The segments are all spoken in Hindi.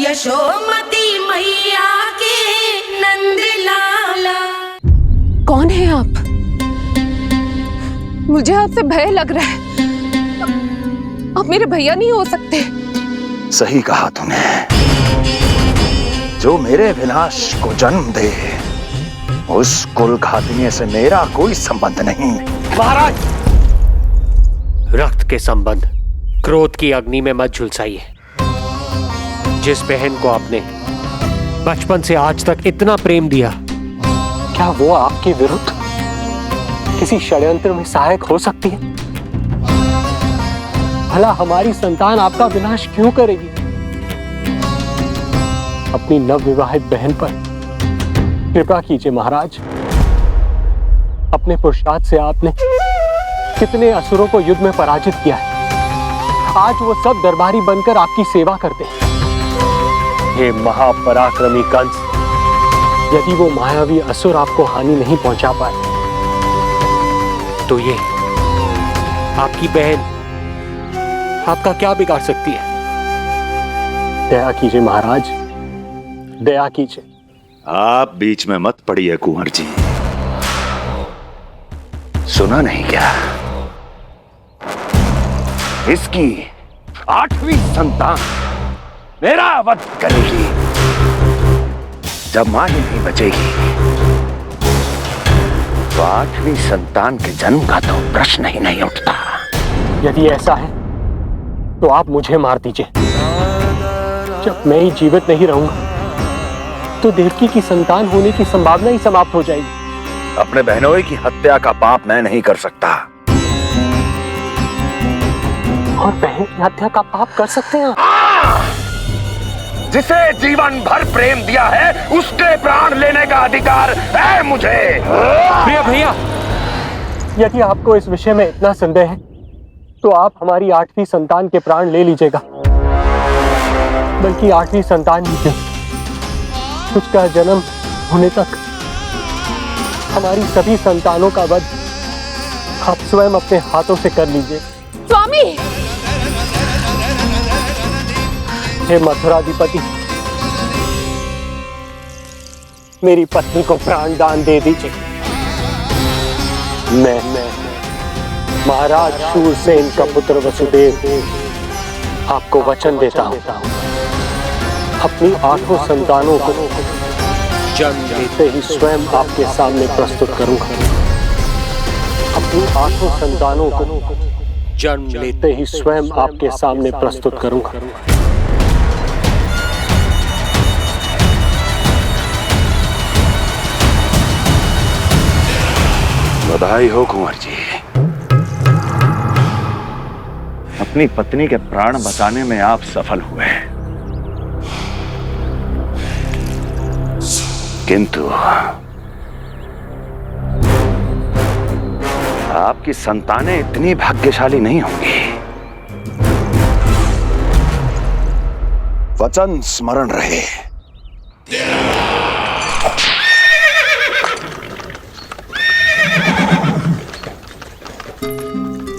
यशोमती मैया के नंद लाला। कौन है आप? मुझे आपसे भय लग रहा है। आप मेरे भैया नहीं हो सकते। सही कहा तूने। जो मेरे विनाश को जन्म दे उस कुल घातिनी से मेरा कोई संबंध नहीं। महाराज, रक्त के संबंध क्रोध की अग्नि में मत झुलसाइए। जिस बहन को आपने बचपन से आज तक इतना प्रेम दिया, क्या वो आपके विरुद्ध किसी षड्यंत्र में सहायक हो सकती है? भला हमारी संतान आपका विनाश क्यों करेगी? अपनी नवविवाहित बहन पर कृपा कीजिए महाराज। अपने पुरुषार्थ से आपने कितने असुरों को युद्ध में पराजित किया है। आज वो सब दरबारी बनकर आपकी सेवा करते हैं। ये महापराक्रमी कंस, यदि वो मायावी असुर आपको हानि नहीं पहुंचा पाए, तो ये आपकी बहन आपका क्या बिगाड़ सकती है? दया कीजिए महाराज, दया कीजिए। आप बीच में मत पड़िए कुंवर जी। सुना नहीं क्या? इसकी 8वीं संतान मेरा वध करेगी। जब मां ही नहीं बचेगी तो 8वीं संतान के जन्म का तो प्रश्न ही नहीं उठता। यदि ऐसा है तो आप मुझे मार दीजिए। जब मैं ही जीवित नहीं रहूंगा तो देवकी की संतान होने की संभावना ही समाप्त हो जाएगी। अपने बहनोई की हत्या का पाप मैं नहीं कर सकता। और बहन की हत्या का पाप कर सकते हैं? जिसे जीवन भर प्रेम दिया है उसके प्राण लेने का अधिकार है मुझे। प्रिय भैया, यदि आपको इस विषय में इतना संदेह है तो आप हमारी 8वीं संतान के प्राण ले लीजिएगा। बल्कि 8वीं संतान ही क्यों, उसका जन्म होने तक हमारी सभी संतानों का वध आप स्वयं अपने हाथों से कर लीजिए। स्वामी! हे मथुराधिपति, मेरी पत्नी को प्राण दान दे दीजिए। मैं महाराज शूरसेन का पुत्र वसुदेव आपको वचन देता हूं, अपनी 8 संतानों को जन्म लेते ही स्वयं आपके सामने प्रस्तुत करूंगा। अपनी 8 संतानों को जन्म लेते ही स्वयं आपके सामने प्रस्तुत करूंगा। बधाई हो कुंवर जी। अपनी पत्नी के प्राण बचाने में आप सफल हुए, किंतु आपकी संतानें इतनी भाग्यशाली नहीं होंगी। वचन स्मरण रहे।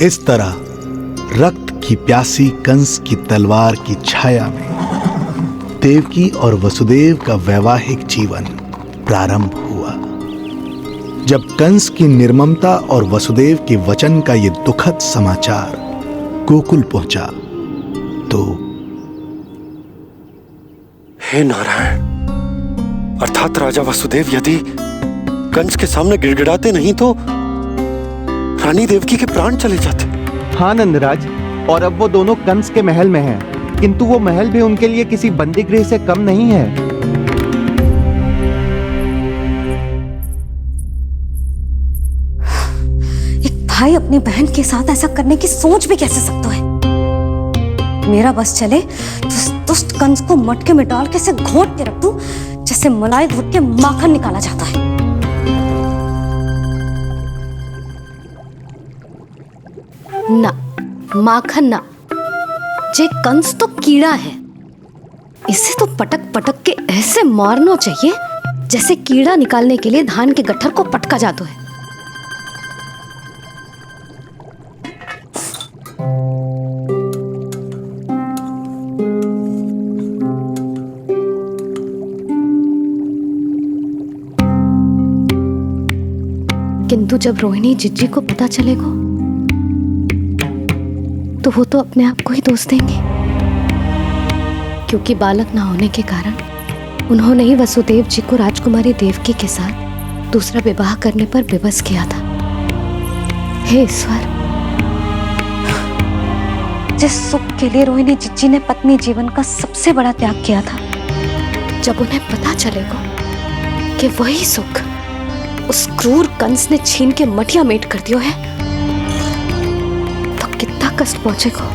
इस तरह रक्त की प्यासी कंस की तलवार की छाया में देवकी और वसुदेव का वैवाहिक जीवन प्रारंभ हुआ। जब कंस की निर्ममता और वसुदेव के वचन का ये दुखद समाचार गोकुल पहुंचा तो हे नारायण, अर्थात राजा वसुदेव यदि कंस के सामने गिड़गिड़ाते नहीं तो रानी देवकी के प्राण चले जाते। हाँ नंदराज, और अब वो दोनों कंस के महल में हैं, किंतु वो महल भी उनके लिए किसी बंदीगृह से कम नहीं है। एक भाई अपनी बहन के साथ ऐसा करने की सोच भी कैसे सकता है? मेरा बस चले तो उस दुष्ट कंस को मटके में डाल के ऐसे घोट के रख दूं जैसे मलाई घोट के माखन निकाला जाता है। ना, माखन ना, जे कंस तो कीड़ा है। इसे तो पटक पटक के ऐसे मारना चाहिए जैसे कीड़ा निकालने के लिए धान के गट्ठर को पटका जाता है। किंतु जब रोहिणी जिज्जी को पता चलेगा तो वो तो अपने आप को ही दोष देंगे, क्योंकि बालक ना होने के कारण उन्होंने ही वसुदेव जी को राजकुमारी देवकी के साथ दूसरा विवाह करने पर विवश किया था। हे ईश्वर, जिस सुख के लिए रोहिणी जिज्जी ने पत्नी जीवन का सबसे बड़ा त्याग किया था, जब उन्हें पता चलेगा कि वही सुख उस क्रूर कंस ने छीन के मटिया मेट कर दिया है, तो कितना कष्ट पहुंचेगा।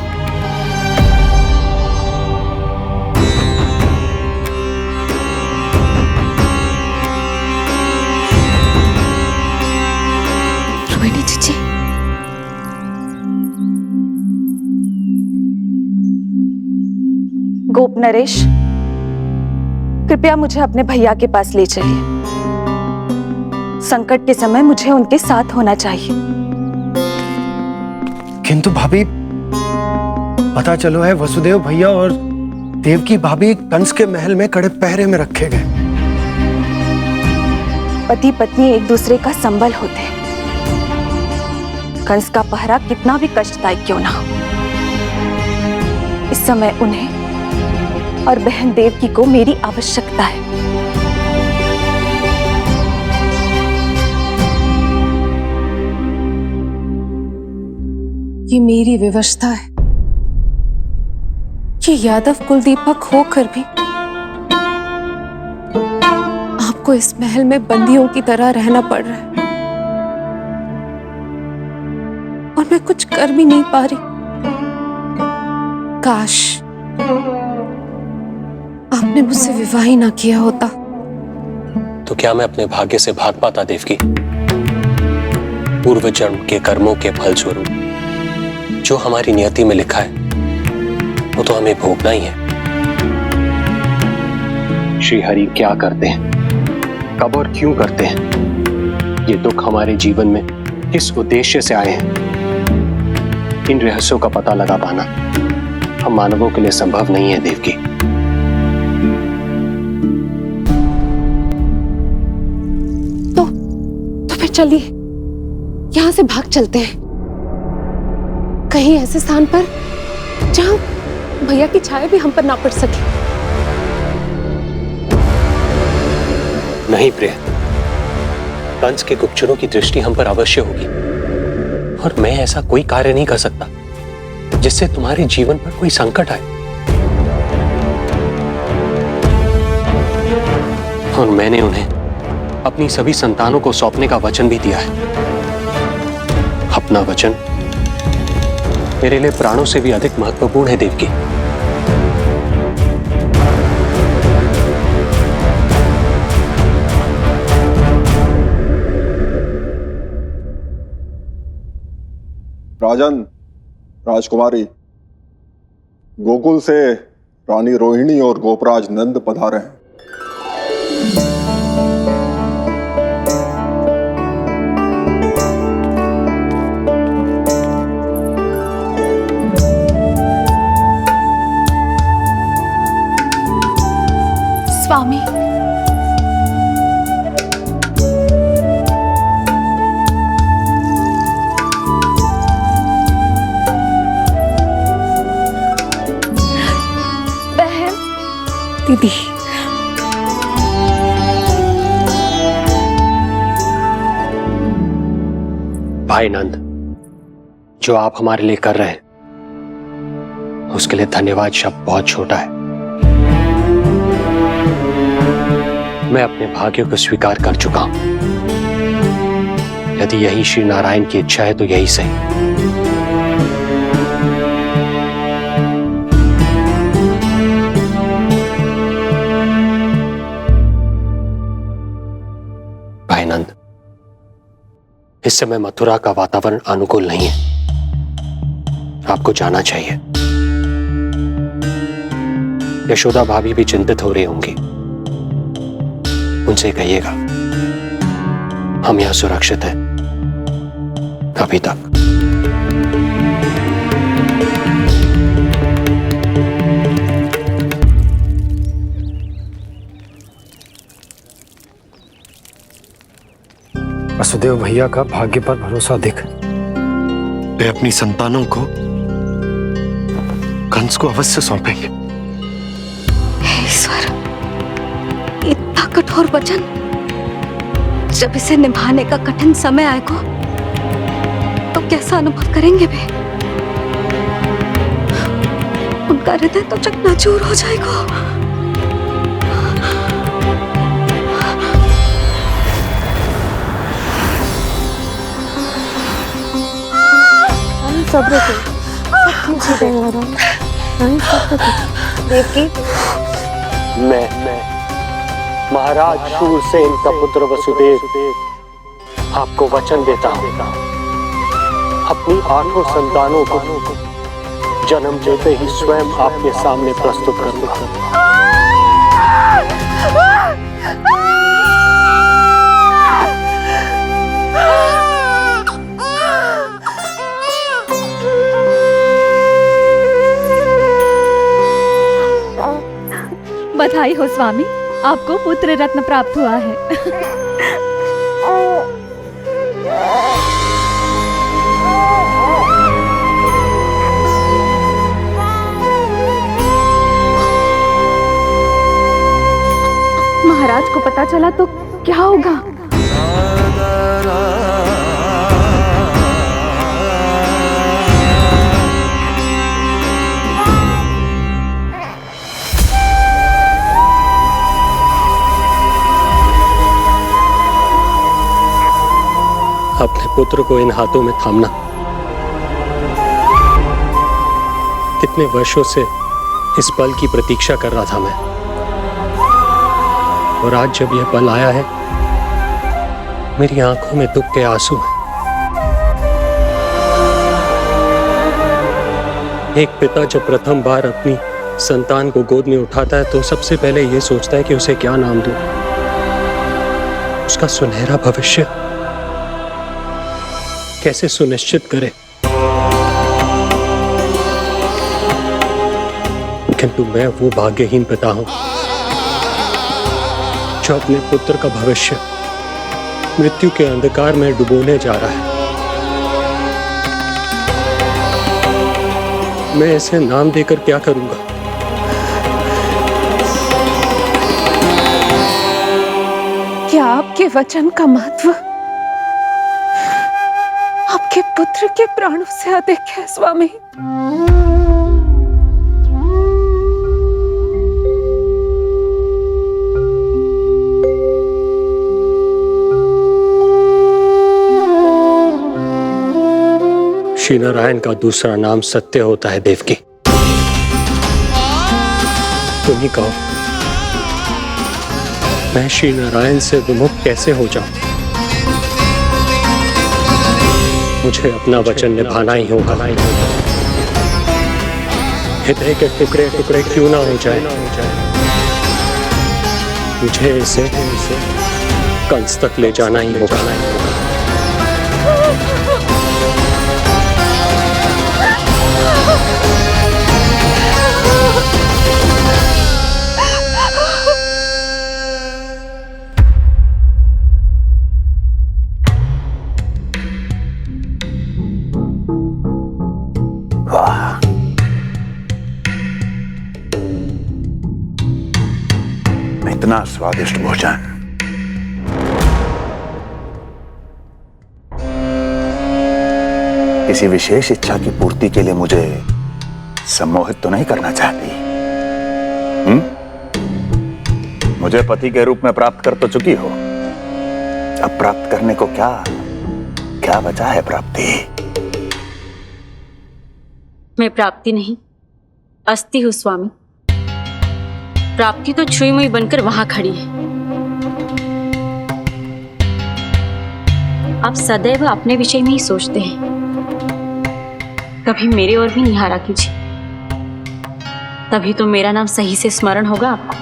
रोहिणी जीजी, गोप नरेश, कृपया मुझे अपने भैया के पास ले चलिए। संकट के समय मुझे उनके साथ होना चाहिए। किंतु भाभी, पता चलो है वसुदेव भैया और देवकी भाभी कंस के महल में कड़े पहरे में रखे गए। पति पत्नी एक दूसरे का संबल होते हैं। कंस का पहरा कितना भी कष्टदायक क्यों ना हो, इस समय उन्हें और बहन देवकी को मेरी आवश्यकता है। ये मेरी विवशता है कि यादव कुलदीपक होकर भी आपको इस महल में बंदियों की तरह रहना पड़ रहा है, और मैं कुछ कर भी नहीं पा रही। काश आपने मुझसे विवाह ही ना किया होता। तो क्या मैं अपने भाग्य से भाग पाता देवकी? पूर्व जन्म के कर्मों के फल स्वरूप जो हमारी नियति में लिखा है वो तो हमें भोगना ही है। श्री हरि क्या करते हैं, कब और क्यों करते हैं, ये दुख हमारे जीवन में किस उद्देश्य से आए हैं, इन रहस्यों का पता लगा पाना हम मानवों के लिए संभव नहीं है देवकी। तो फिर चलिए यहां से भाग चलते हैं, कहीं ऐसे स्थान पर जहां भैया की छाया भी हम पर ना पड़ सके। नहीं प्रिय, कंस के गुप्तचरों की दृष्टि हम पर अवश्य होगी, और मैं ऐसा कोई कार्य नहीं कर सकता जिससे तुम्हारे जीवन पर कोई संकट आए। और मैंने उन्हें अपनी सभी संतानों को सौंपने का वचन भी दिया है। अपना वचन मेरे लिए प्राणों से भी अधिक महत्वपूर्ण है देवकी। राजन, राजकुमारी, गोकुल से रानी रोहिणी और गोपराज नंद पधारे हैं। स्वामी, बहन, दीदी, भाई नंद, जो आप हमारे लिए कर रहे हैं उसके लिए धन्यवाद शब्द बहुत छोटा है। मैं अपने भाग्य को स्वीकार कर चुका हूं। यदि यही श्री नारायण की इच्छा है तो यही सही। भाई नंद, इस समय मथुरा का वातावरण अनुकूल नहीं है, आपको जाना चाहिए। यशोदा भाभी भी चिंतित हो रही होंगी, उनसे कहिएगा हम यहां सुरक्षित हैं अभी तक। वसुदेव भैया का भाग्य पर भरोसा दिख। वे अपनी संतानों को कंस को अवश्य सौंपेंगे। ईश्वर, इतना कठोर वचन, जब इसे निभाने का कठिन समय आएगा तो कैसा अनुभव करेंगे वे? उनका हृदय तो चकनाचूर हो जाएगा। सब्र से सब ठीक हो जाएगा। देवकी, मैं महाराज शूरसेन का पुत्र वसुदेव आपको वचन देता हूं, अपनी 8 संतानों को जन्म देते ही स्वयं आपके सामने प्रस्तुत करूंगा। बधाई हो स्वामी, आपको पुत्र रत्न प्राप्त हुआ है। महाराज को पता चला तो क्या होगा? अपने पुत्र को इन हाथों में थामना। कितने वर्षों से इस पल की प्रतीक्षा कर रहा था मैं, और आज जब यह पल आया है, मेरी आंखों में दुख के आंसू हैं। एक पिता जब प्रथम बार अपनी संतान को गोद में उठाता है तो सबसे पहले यह सोचता है कि उसे क्या नाम दूं, उसका सुनहरा भविष्य कैसे सुनिश्चित करे। किंतु मैं वो भाग्यहीन पिता हूं जो अपने पुत्र का भविष्य मृत्यु के अंधकार में डुबोने जा रहा है। मैं इसे नाम देकर क्या करूंगा? क्या आपके वचन का महत्व आपके पुत्र के प्राणों से अधिक है स्वामी? श्री नारायण का दूसरा नाम सत्य होता है देवकी। तुम ही कहो, मैं श्री नारायण से विमुख कैसे हो जाऊं? मुझे अपना वचन निभाना ही होगा। हृदय के टुकड़े टुकड़े क्यों ना हो जाए, मुझे इसे कंस तक ले जाना ही होगा। इतना स्वादिष्ट भोजन किसी विशेष इच्छा की पूर्ति के लिए मुझे सम्मोहित तो नहीं करना चाहती? मुझे पति के रूप में प्राप्त कर तो चुकी हो, अब प्राप्त करने को क्या क्या बचा है प्राप्ति? मैं प्राप्ति नहीं, अस्थि हूं स्वामी। प्राप्ति तो छुई मुई बनकर वहां खड़ी है। आप सदैव अपने विषय में ही सोचते हैं, कभी मेरे ओर भी निहारा कीजिए, तभी तो मेरा नाम सही से स्मरण होगा आपको।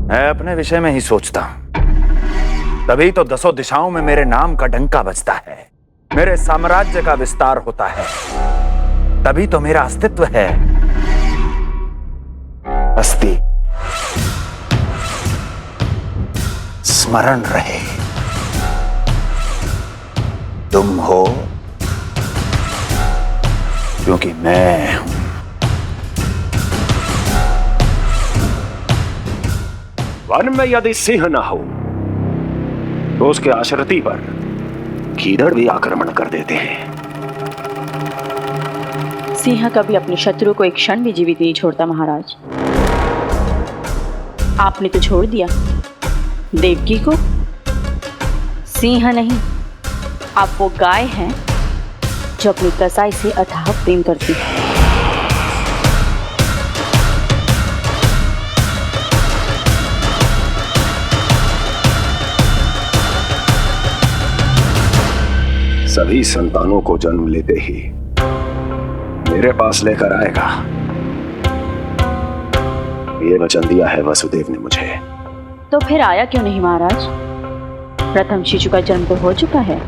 मैं अपने विषय में ही सोचता हूं, तभी तो 10 दिशाओं में मेरे नाम का डंका बजता है, मेरे साम्राज्य का विस्तार होता है, तभी तो मेरा अस्तित्व है। अस्थि स्मरण रहे, तुम हो क्योंकि मैं हूं। वन में यदि सिंह न हो तो उसके आश्रिति पर गीदड़ भी आक्रमण कर देते हैं। सिंह कभी अपने शत्रु को एक क्षण भी जीवित नहीं छोड़ता महाराज। आपने तो छोड़ दिया देवकी को। सिंह नहीं, आप वो गाय हैं जो अपनी कसाई से अथाह प्रेम करती है। सभी संतानों को जन्म लेते ही मेरे पास लेकर आएगा, ये वचन दिया है वसुदेव ने मुझे। तो फिर आया क्यों नहीं महाराज? प्रथम शिशु का जन्म तो हो चुका है।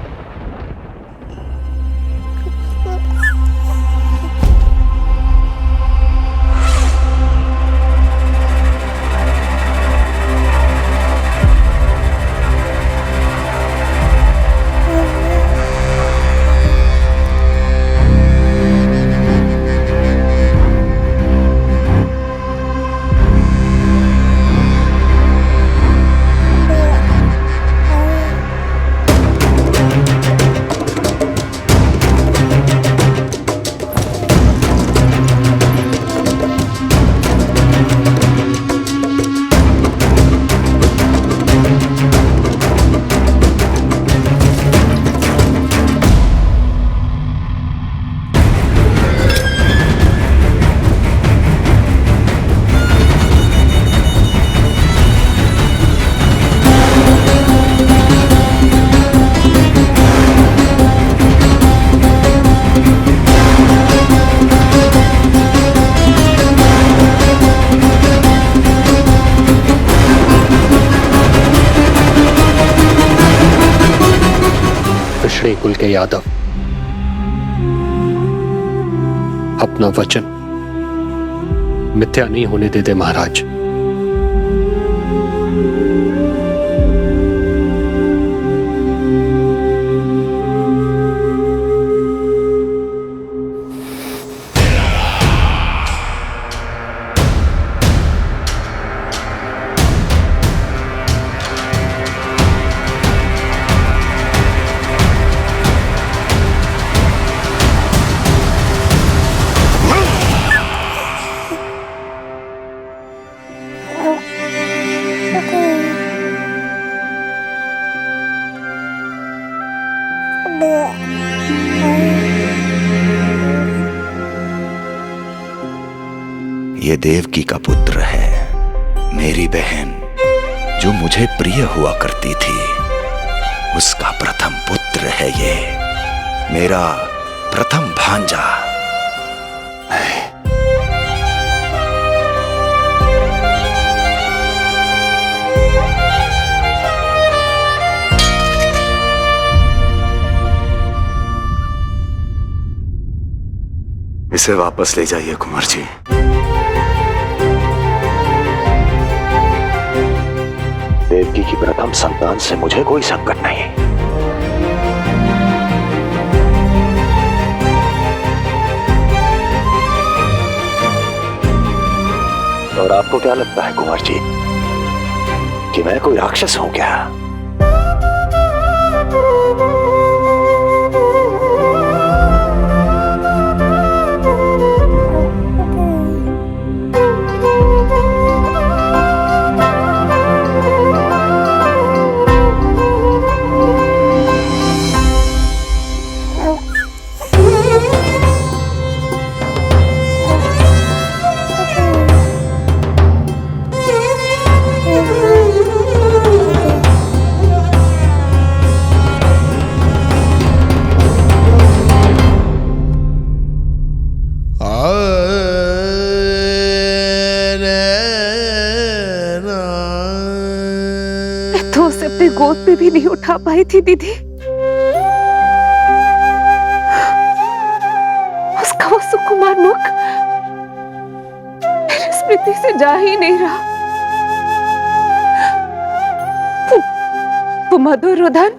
पिछड़े कुल के यादव अपना वचन मिथ्या नहीं होने देते महाराज। ये देवकी का पुत्र है, मेरी बहन जो मुझे प्रिय हुआ करती थी, उसका प्रथम पुत्र है ये, मेरा प्रथम भांजा। इसे वापस ले जाइए कुंवर जी। देवकी की प्रथम संतान से मुझे कोई संकट नहीं। और आपको क्या लगता है कुंवर जी कि मैं कोई राक्षस हूं क्या? तो उसे अपनी गोद पे भी नहीं उठा पाई थी दीदी। उसका वो सुकुमार मुख मेरी स्मृति से जा ही नहीं रहा। वो मधुर रुदन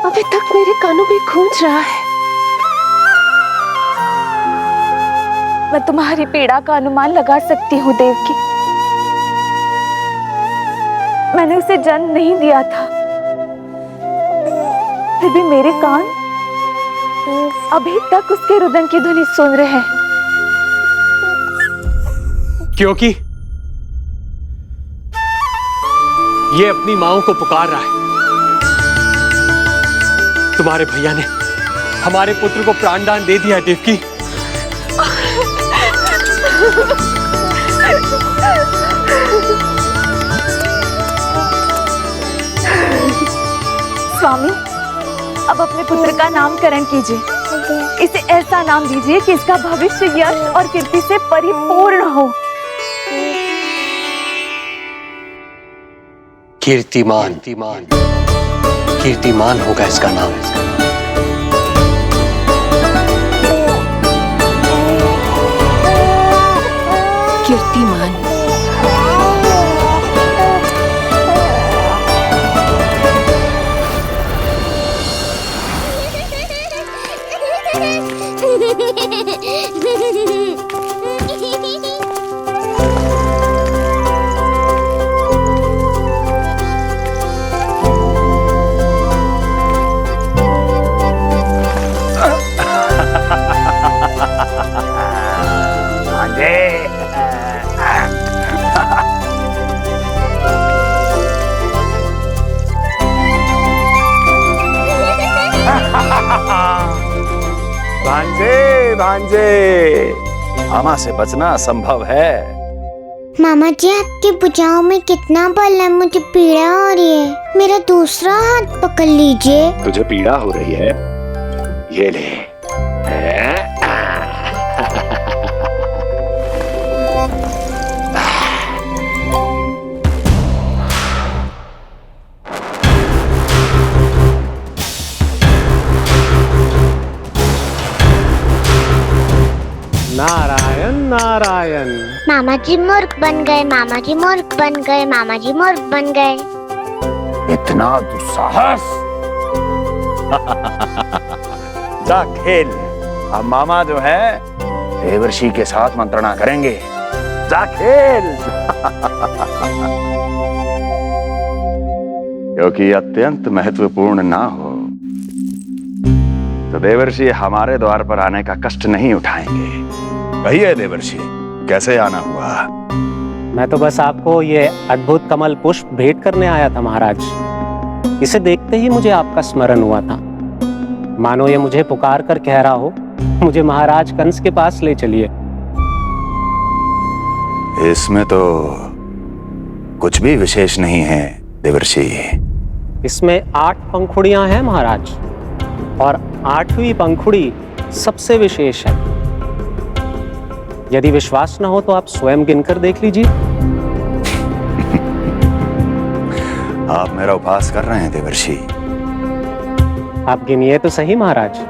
अभी तक मेरे कानों में गूंज रहा है। मैं तुम्हारी पीड़ा का अनुमान लगा सकती हूँ देवकी। मैंने उसे जन्म नहीं दिया था, फिर भी मेरे कान अभी तक उसके रुदन की ध्वनि सुन रहे हैं। क्योंकि ये अपनी माओ को पुकार रहा है। तुम्हारे भैया ने हमारे पुत्र को प्राणदान दे दिया देवकी। स्वामी, अब अपने पुत्र का नामकरण कीजिए। इसे ऐसा नाम दीजिए कि इसका भविष्य यश और कीर्ति से परिपूर्ण हो। कीर्तिमान, कीर्तिमान होगा इसका नाम। कीर्तिमान। भांजे भांजे, मामा से बचना असंभव है। मामा जी, आपकी भुजाओं में कितना बल है, मुझे पीड़ा हो रही है। मेरा दूसरा हाथ पकड़ लीजिए। तुझे पीड़ा हो रही है? ये ले। नारायण नारायण। मामा जी मूर्ख बन गए, मामा जी मूर्ख बन गए, मामा जी मूर्ख बन गए। इतना दुस्साहस! जा खेल। अब मामा जो है देवर्षि के साथ मंत्रणा करेंगे। जा खेल। क्योंकि अत्यंत महत्वपूर्ण ना हो तो देवर्षि हमारे द्वार पर आने का कष्ट नहीं उठाएंगे। कहिए देवर्षि, कैसे आना हुआ? मैं तो बस आपको ये अद्भुत कमल पुष्प भेंट करने आया था महाराज। इसे देखते ही मुझे आपका स्मरण हुआ था। मानो ये मुझे पुकार कर कह रहा हो, मुझे महाराज कंस के पास ले चलिए। इसमें तो कुछ भी विशेष नहीं है देवर्षि। इसमें 8 पंखुड़ियां हैं महाराज, और 8वीं पंखुड़ी सबसे विशेष है। यदि विश्वास न हो तो आप स्वयं गिनकर देख लीजिए। आप मेरा उपहास कर रहे हैं देवर्षि। आप गिनिए तो सही महाराज।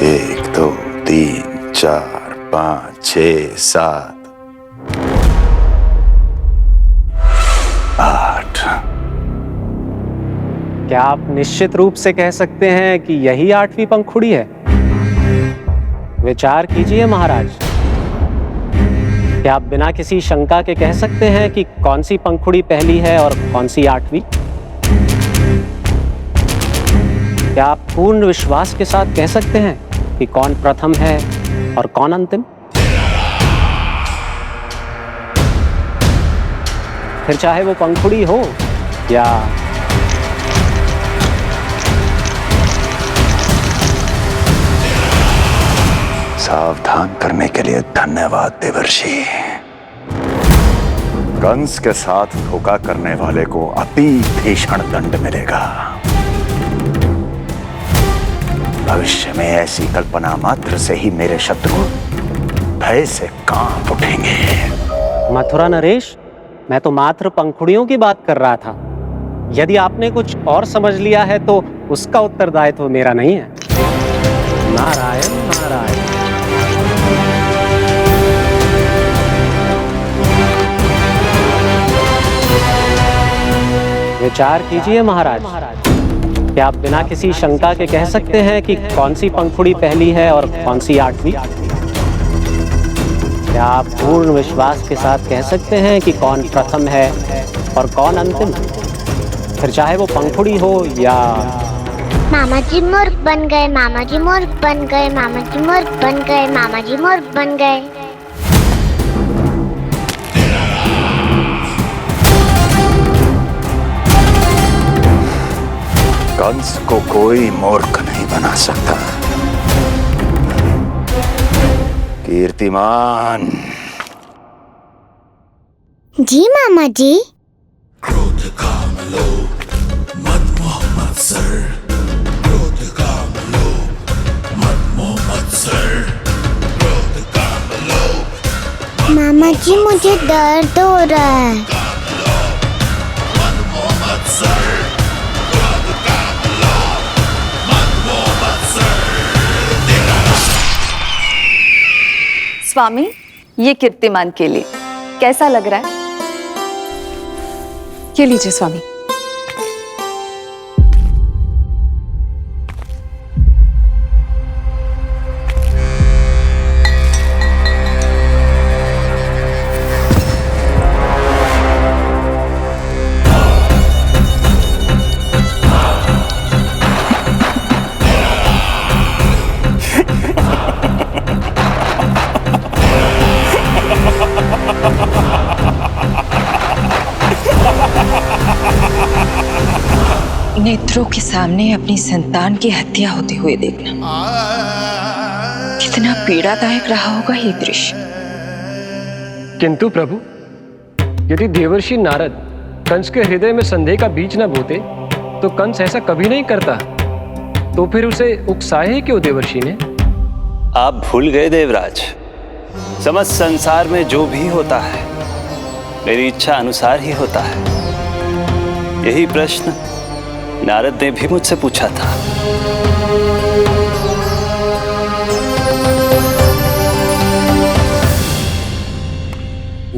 1 2 3 4 5 6 7 8। क्या आप निश्चित रूप से कह सकते हैं कि यही 8वीं पंखुड़ी है? विचार कीजिए महाराज। क्या आप बिना किसी शंका के कह सकते हैं कि कौन सी पंखुड़ी पहली है और कौन सी 8वीं? क्या आप पूर्ण विश्वास के साथ कह सकते हैं कि कौन प्रथम है और कौन अंतिम? फिर चाहे वो पंखुड़ी हो या सावधान करने के लिए धन्यवाद देवर्षि। कंस के साथ धोखा करने वाले को अति भीषण दंड मिलेगा। भविष्य में ऐसी कल्पना मात्र से ही मेरे शत्रु भय से कांप उठेंगे। मथुरा नरेश, मैं तो मात्र पंखुड़ियों की बात कर रहा था। यदि आपने कुछ और समझ लिया है तो उसका उत्तरदायित्व मेरा नहीं है। नारायण नारायण। विचार कीजिए महाराज। क्या आप बिना किसी शंका के कह सकते हैं कि कौन सी पंखुड़ी पहली है और कौन सी आठवीं? क्या आप पूर्ण विश्वास के साथ कह सकते हैं कि कौन प्रथम है और कौन अंतिम? फिर चाहे वो पंखुड़ी हो या... मामा जी मूर्ख बन गए, मामा जी मूर्ख बन गए, मामा जी मूर्ख बन गए, मामा जी मूर्ख बन गए। कंस को कोई मूर्ख नहीं बना सकता। कीर्तिमान। जी मामा जी। क्रोध काम लोभ मद मोह मत्सर, क्रोध काम लोभ मद मोह मत्सर, क्रोध काम लोभ। मामा जी मुझे दर्द हो रहा है। स्वामी, ये कीर्तिमान के लिए कैसा लग रहा है? ये लीजिए स्वामी। नेत्रों के सामने अपनी संतान की हत्या होते हुए देखना कितना पीड़ादायक रहा होगा ये दृश्य। किंतु प्रभु, यदि देवर्षि नारद कंस के हृदय में संदेह का बीज न बोते तो कंस ऐसा कभी नहीं करता। तो फिर उसे उकसाए ही क्यों देवर्षि ने? आप भूल गए देवराज, समस्त संसार में जो भी होता है मेरी इच्छा अनुसार ही होता है। यही प्रश्न नारद ने भी मुझसे पूछा था।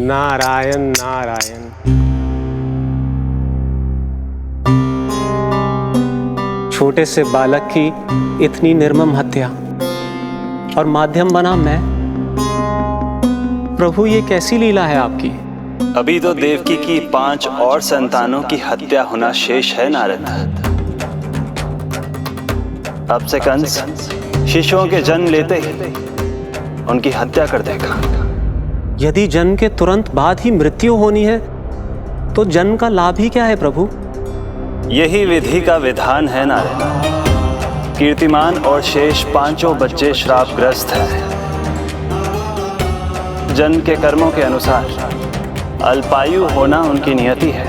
नारायण नारायण। छोटे से बालक की इतनी निर्मम हत्या और माध्यम बना मैं। प्रभु, ये कैसी लीला है आपकी? अभी तो देवकी की 5 और संतानों की हत्या होना शेष है नारद। अब से कंस शिशुओं के जन्म लेते ही उनकी हत्या कर देगा। यदि जन्म के तुरंत बाद ही मृत्यु होनी है तो जन्म का लाभ ही क्या है प्रभु? यही विधि का विधान है नारद। कीर्तिमान और शेष 5 बच्चे श्रापग्रस्त हैं। जन्म के कर्मों के अनुसार अल्पायु होना उनकी नियति है।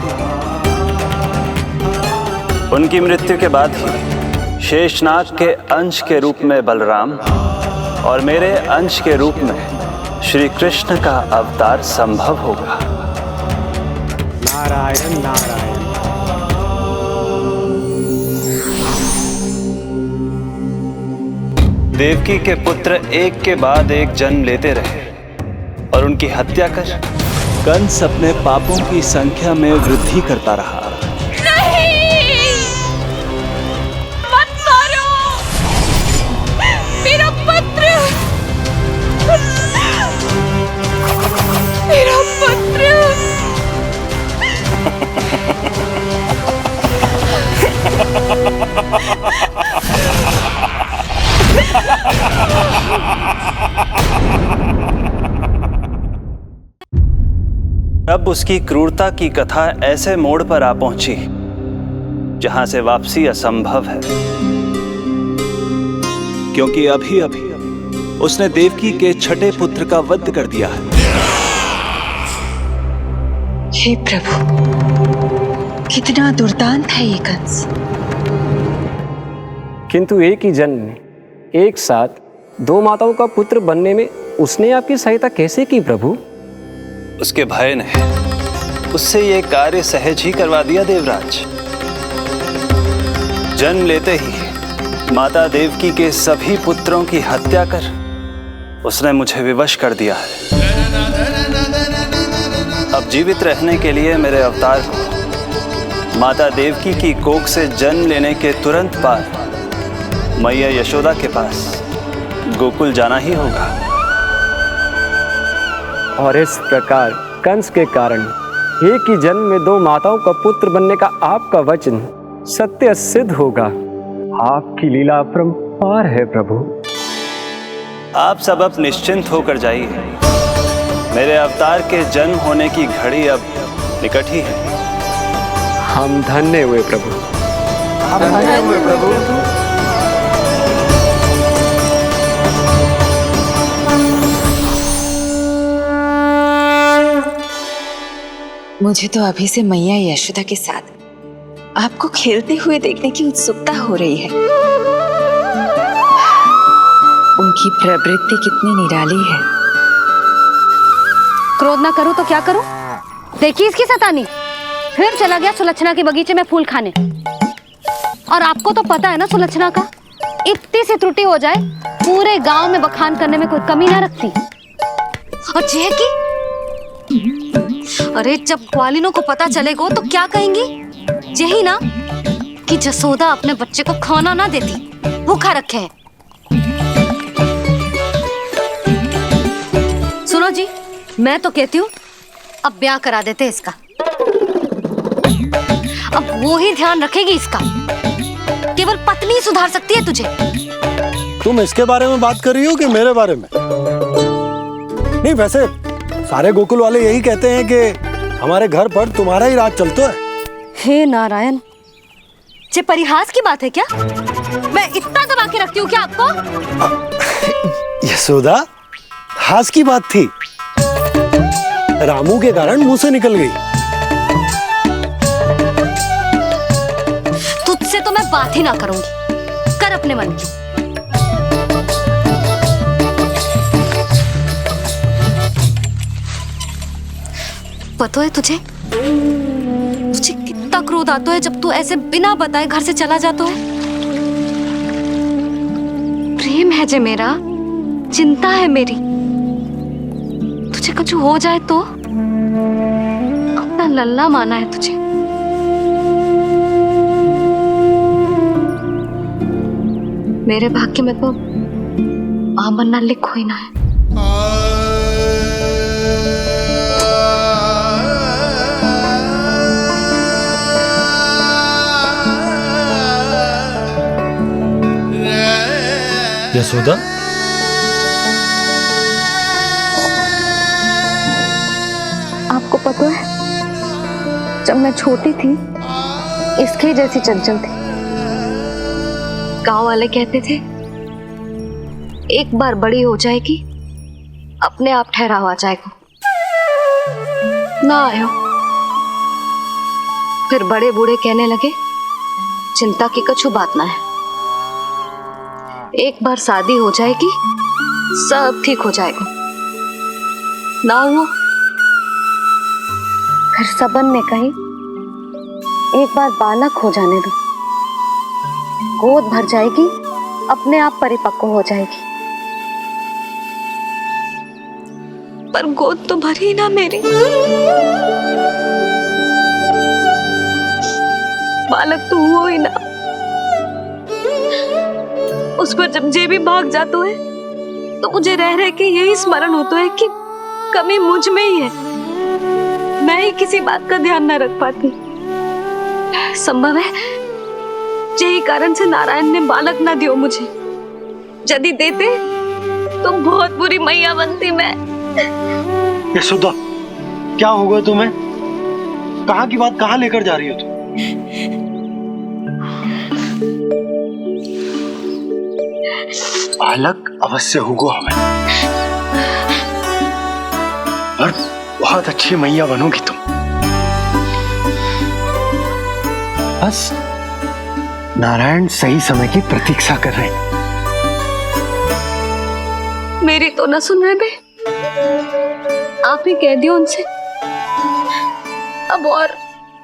उनकी मृत्यु के बाद ही शेषनाग के अंश के रूप में बलराम और मेरे अंश के रूप में श्री कृष्ण का अवतार संभव होगा। नारायण नारायण। देवकी के पुत्र एक के बाद एक जन्म लेते रहे और उनकी हत्या कर कंस अपने पापों की संख्या में वृद्धि करता रहा। नहीं, मत मारो मेरा पुत्र, मेरा पुत्र। अब उसकी क्रूरता की कथा ऐसे मोड़ पर आ पहुंची जहां से वापसी असंभव है, क्योंकि अभी अभी उसने देवकी के छठे पुत्र का वध कर दिया है। हे प्रभु, कितना दुर्दांत है ये कंस। किंतु एक ही जन्म में एक साथ 2 माताओं का पुत्र बनने में उसने आपकी सहायता कैसे की प्रभु? उसके भय ने उससे ये कार्य सहज ही करवा दिया देवराज। जन्म लेते ही माता देवकी के सभी पुत्रों की हत्या कर उसने मुझे विवश कर दिया है। अब जीवित रहने के लिए मेरे अवतार को माता देवकी की कोख से जन्म लेने के तुरंत बाद मैया यशोदा के पास गोकुल जाना ही होगा। और इस प्रकार कंस के कारण एक ही जन्म में 2 माताओं का पुत्र बनने का आपका वचन सत्य सिद्ध होगा। आपकी लीला अपरंपार है प्रभु। आप सब अब निश्चिंत होकर जाइए। मेरे अवतार के जन्म होने की घड़ी अब निकट ही है। हम धन्य हुए प्रभु। हम धन्य हुए प्रभु। मुझे तो अभी से मैया यशोदा के साथ आपको खेलते हुए देखने की उत्सुकता हो रही है। उनकी प्रवृत्ति कितनी निराली है। क्रोध ना करूं तो क्या करूं? देखिए इसकी शैतानी, फिर चला गया सुलक्षणा के बगीचे में फूल खाने। और आपको तो पता है ना सुलक्षणा का, इतनी सी त्रुटि हो जाए पूरे गांव में बखान करने में कोई कमी ना रखती। और जे की अरे जब ग्वालिनों को पता चलेगा तो क्या कहेंगी? यही ना कि जसोदा अपने बच्चे को खाना ना देती, भूखा रखे है। सुनो जी, मैं तो कहती हूँ अब ब्याह करा देते इसका। अब वो ही ध्यान रखेगी इसका। केवल पत्नी सुधार सकती है तुझे। तुम इसके बारे में बात कर रही हो कि मेरे बारे में? नहीं, वैसे सारे गोकुल वाले यही कहते हैं कि हमारे घर पर तुम्हारा ही राज चलता है। हे नारायण, ये परिहास की बात है क्या? मैं इतना दबा के रखती हूँ क्या आपको? यशोदा, हास की बात थी। रामू के कारण मुंह से निकल गई। तुझसे तो मैं बात ही ना करूंगी। कर अपने मन की। पता है तुझे कितना क्रोध आता है जब तू ऐसे बिना बताए घर से चला जाता है। प्रेम है जे मेरा, चिंता है मेरी। तुझे कुछ हो जाए तो अपना लल्ला माना है तुझे। मेरे भाग्य में तो आमन्ना लिखो ही ना है। यशोदा, आपको पता है, जब मैं छोटी थी इसके जैसी चंचल थी। गांव वाले कहते थे एक बार बड़ी हो जाएगी अपने आप ठहराव आ जाएगा। ना आयो। फिर बड़े बूढ़े कहने लगे चिंता की कछु बात ना है, एक बार शादी हो जाएगी सब ठीक हो जाएगा। ना हुआ। फिर सबन ने कही एक बार बालक हो जाने दो, गोद भर जाएगी अपने आप परिपक्व हो जाएगी। पर गोद तो भरी ना मेरी। बालक तो हुआ ही ना। उस पर जब जे भी भाग जाता है तो मुझे रह रह के यही स्मरण होता है कि कमी मुझ में ही है। मैं ही किसी बात का ध्यान न रख पाती। संभव है यही कारण से नारायण ने बालक ना दियो मुझे। यदि देते तो बहुत बुरी मैया बनती मैं। यशोदा, क्या होगा तुम्हें? कहाँ की बात कहाँ लेकर जा रही हो तुम? बालक अवश्य होगा हमें, और बहुत अच्छी मैया बनोगी तुम। बस नारायण सही समय की प्रतीक्षा कर रहे हैं। मेरी तो ना सुन रहे बे। आप ही कह दियो उनसे, अब और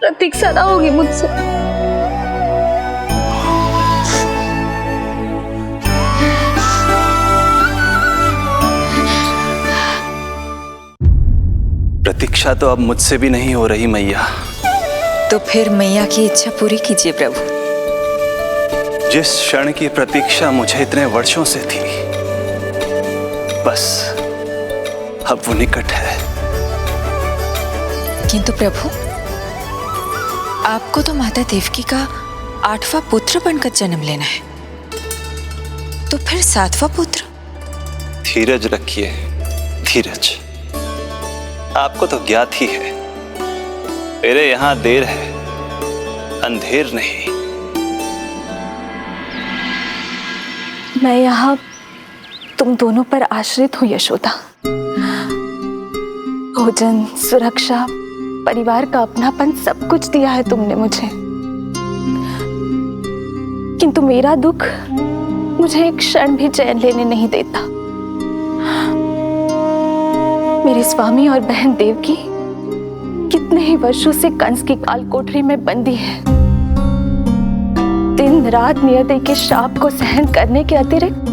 प्रतीक्षा ना होगी मुझसे। प्रतीक्षा तो अब मुझसे भी नहीं हो रही मैया। तो फिर मैया की इच्छा पूरी कीजिए प्रभु। जिस क्षण की प्रतीक्षा मुझे इतने वर्षों से थी, बस अब वो निकट है। किंतु प्रभु, आपको तो माता देवकी का 8वां पुत्र बनकर जन्म लेना है, तो फिर 7वां पुत्र? धीरज रखिए, धीरज। आपको तो ज्ञात ही है, मेरे यहां देर है, अंधेर नहीं। मैं यहाँ तुम दोनों पर आश्रित हूँ यशोदा। भोजन, सुरक्षा, परिवार का अपनापन सब कुछ दिया है तुमने मुझे, किंतु मेरा दुख मुझे एक क्षण भी चैन लेने नहीं देता। मेरे स्वामी और बहन देवकी कितने ही वर्षों से कंस की काल कोठरी में बंदी है। दिन रात नियति के शाप को सहन करने के अतिरिक्त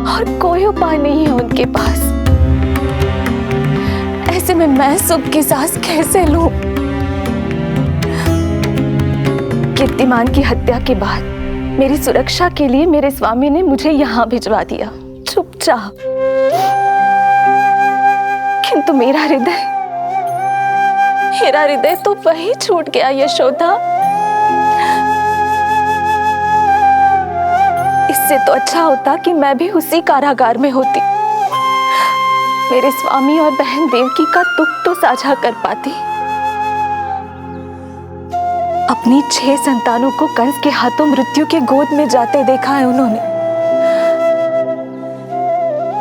और कोई उपाय नहीं है उनके पास। ऐसे में मैं सुख की सांस कैसे लूं? कीर्तिमान की हत्या के बाद मेरी सुरक्षा के लिए मेरे स्वामी ने मुझे यहाँ भिजवा दिया, चुपचाप। किंतु मेरा हृदय तो वही छूट गया यशोदा। इससे तो अच्छा होता कि मैं भी उसी कारागार में होती, मेरे स्वामी और बहन देवकी का दुख तो साझा कर पाती। अपनी 6 संतानों को कंस के हाथों मृत्यु के गोद में जाते देखा है उन्होंने।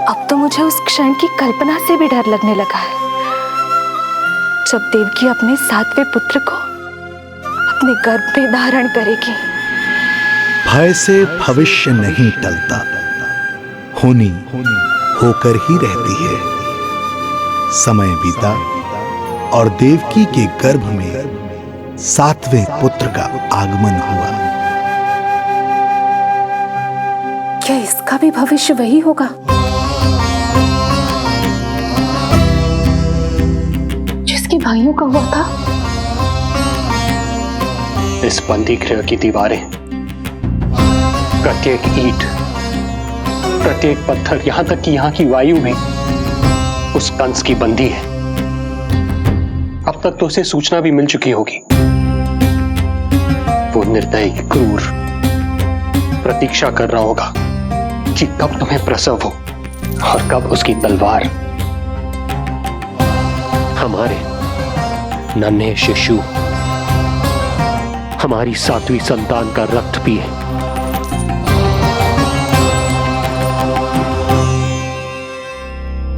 अब तो मुझे उस क्षण की कल्पना से भी डर लगने लगा है, जब देवकी अपने 7वें पुत्र को अपने गर्भ में धारण करेगी। भय से भविष्य नहीं टलता, होनी होकर ही रहती है। समय बीता और देवकी के गर्भ में 7वें पुत्र का आगमन हुआ। क्या इसका भी भविष्य वही होगा जिसके भाइयों का हुआ था? इस बंदी गृह की दीवारें, प्रत्येक ईंट, प्रत्येक पत्थर, यहां तक कि यहां की वायु भी उस कंस की बंदी है। अब तक तो उसे सूचना भी मिल चुकी होगी। वो निर्दयी, क्रूर प्रतीक्षा कर रहा होगा कि कब तुम्हें प्रसव हो और कब उसकी तलवार हमारे नन्हे शिशु, हमारी 7वीं संतान का रक्त पिए।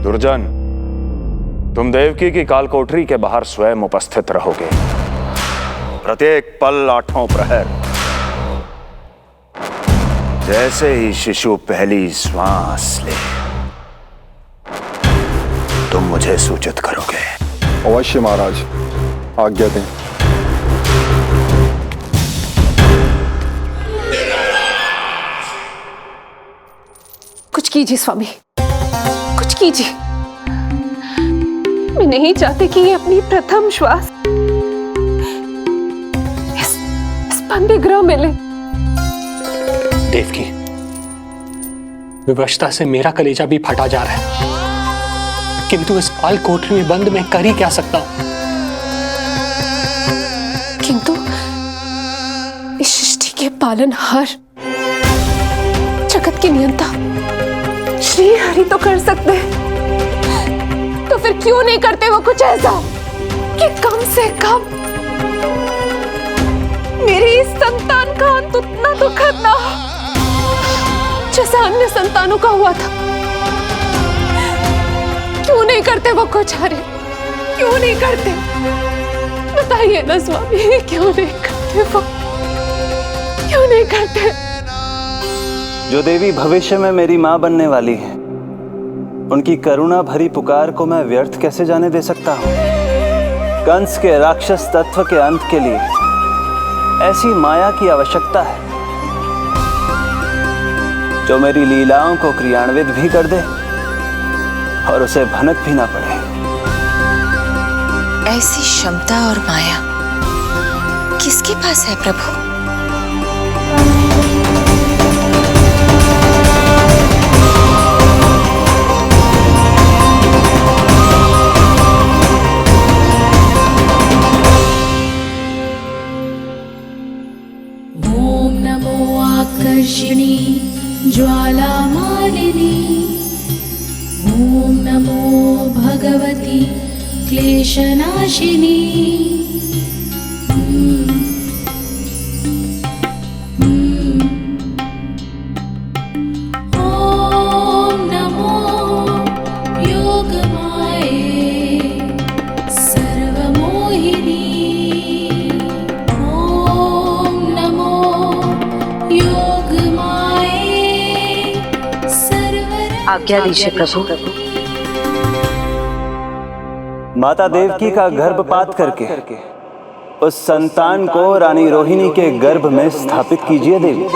दुर्जन, तुम देवकी की कालकोठरी के बाहर स्वयं उपस्थित रहोगे, प्रत्येक पल 8वां प्रहर। जैसे ही शिशु पहली श्वास ले, तुम मुझे सूचित करोगे। अवश्य महाराज, आज्ञा दें। कुछ कीजिए स्वामी, कुछ कीजिए। मैं नहीं चाहती कि ये अपनी प्रथम श्वास इस बंदी गृह में ले। देवकी, विवशता से मेरा कलेजा भी फटा जा रहा है, किंतु इस काल कोठरी में बंद मैं कर ही क्या सकता हूं? किंतु इस सृष्टि के पालनहार, जगत के नियंता श्री हरि तो कर सकते हैं, तो फिर क्यों नहीं करते वो कुछ ऐसा कि कम से कम मेरी इस संतान का अंत उतना दुखद ना हो जैसा अन्य संतानों का हुआ था। क्यों नहीं करते वो कुछ हरि, क्यों नहीं करते? बताइए ना स्वामी, क्यों नहीं करते वो, क्यों नहीं करते? जो देवी भविष्य में मेरी मां बनने वाली है, उनकी करुणा भरी पुकार को मैं व्यर्थ कैसे जाने दे सकता हूं? कंस के राक्षस तत्व के अंत के लिए ऐसी माया की आवश्यकता है जो मेरी लीलाओं को क्रियान्वित भी कर दे और उसे भनक भी ना पड़े। ऐसी क्षमता और माया किसके पास है प्रभु? ओम नमो आकर्षिणी ज्वाला मालिनी, ओम नमो भगवती क्लेशनाशिनी। ओम नमो योगमाये सर्वमोहिनी, ओम नमो योगमाये आज्ञा दीजिए प्रभु। माता देवकी का गर्भपात करके उस संतान को रानी रोहिणी के गर्भ में स्थापित कीजिए देवी।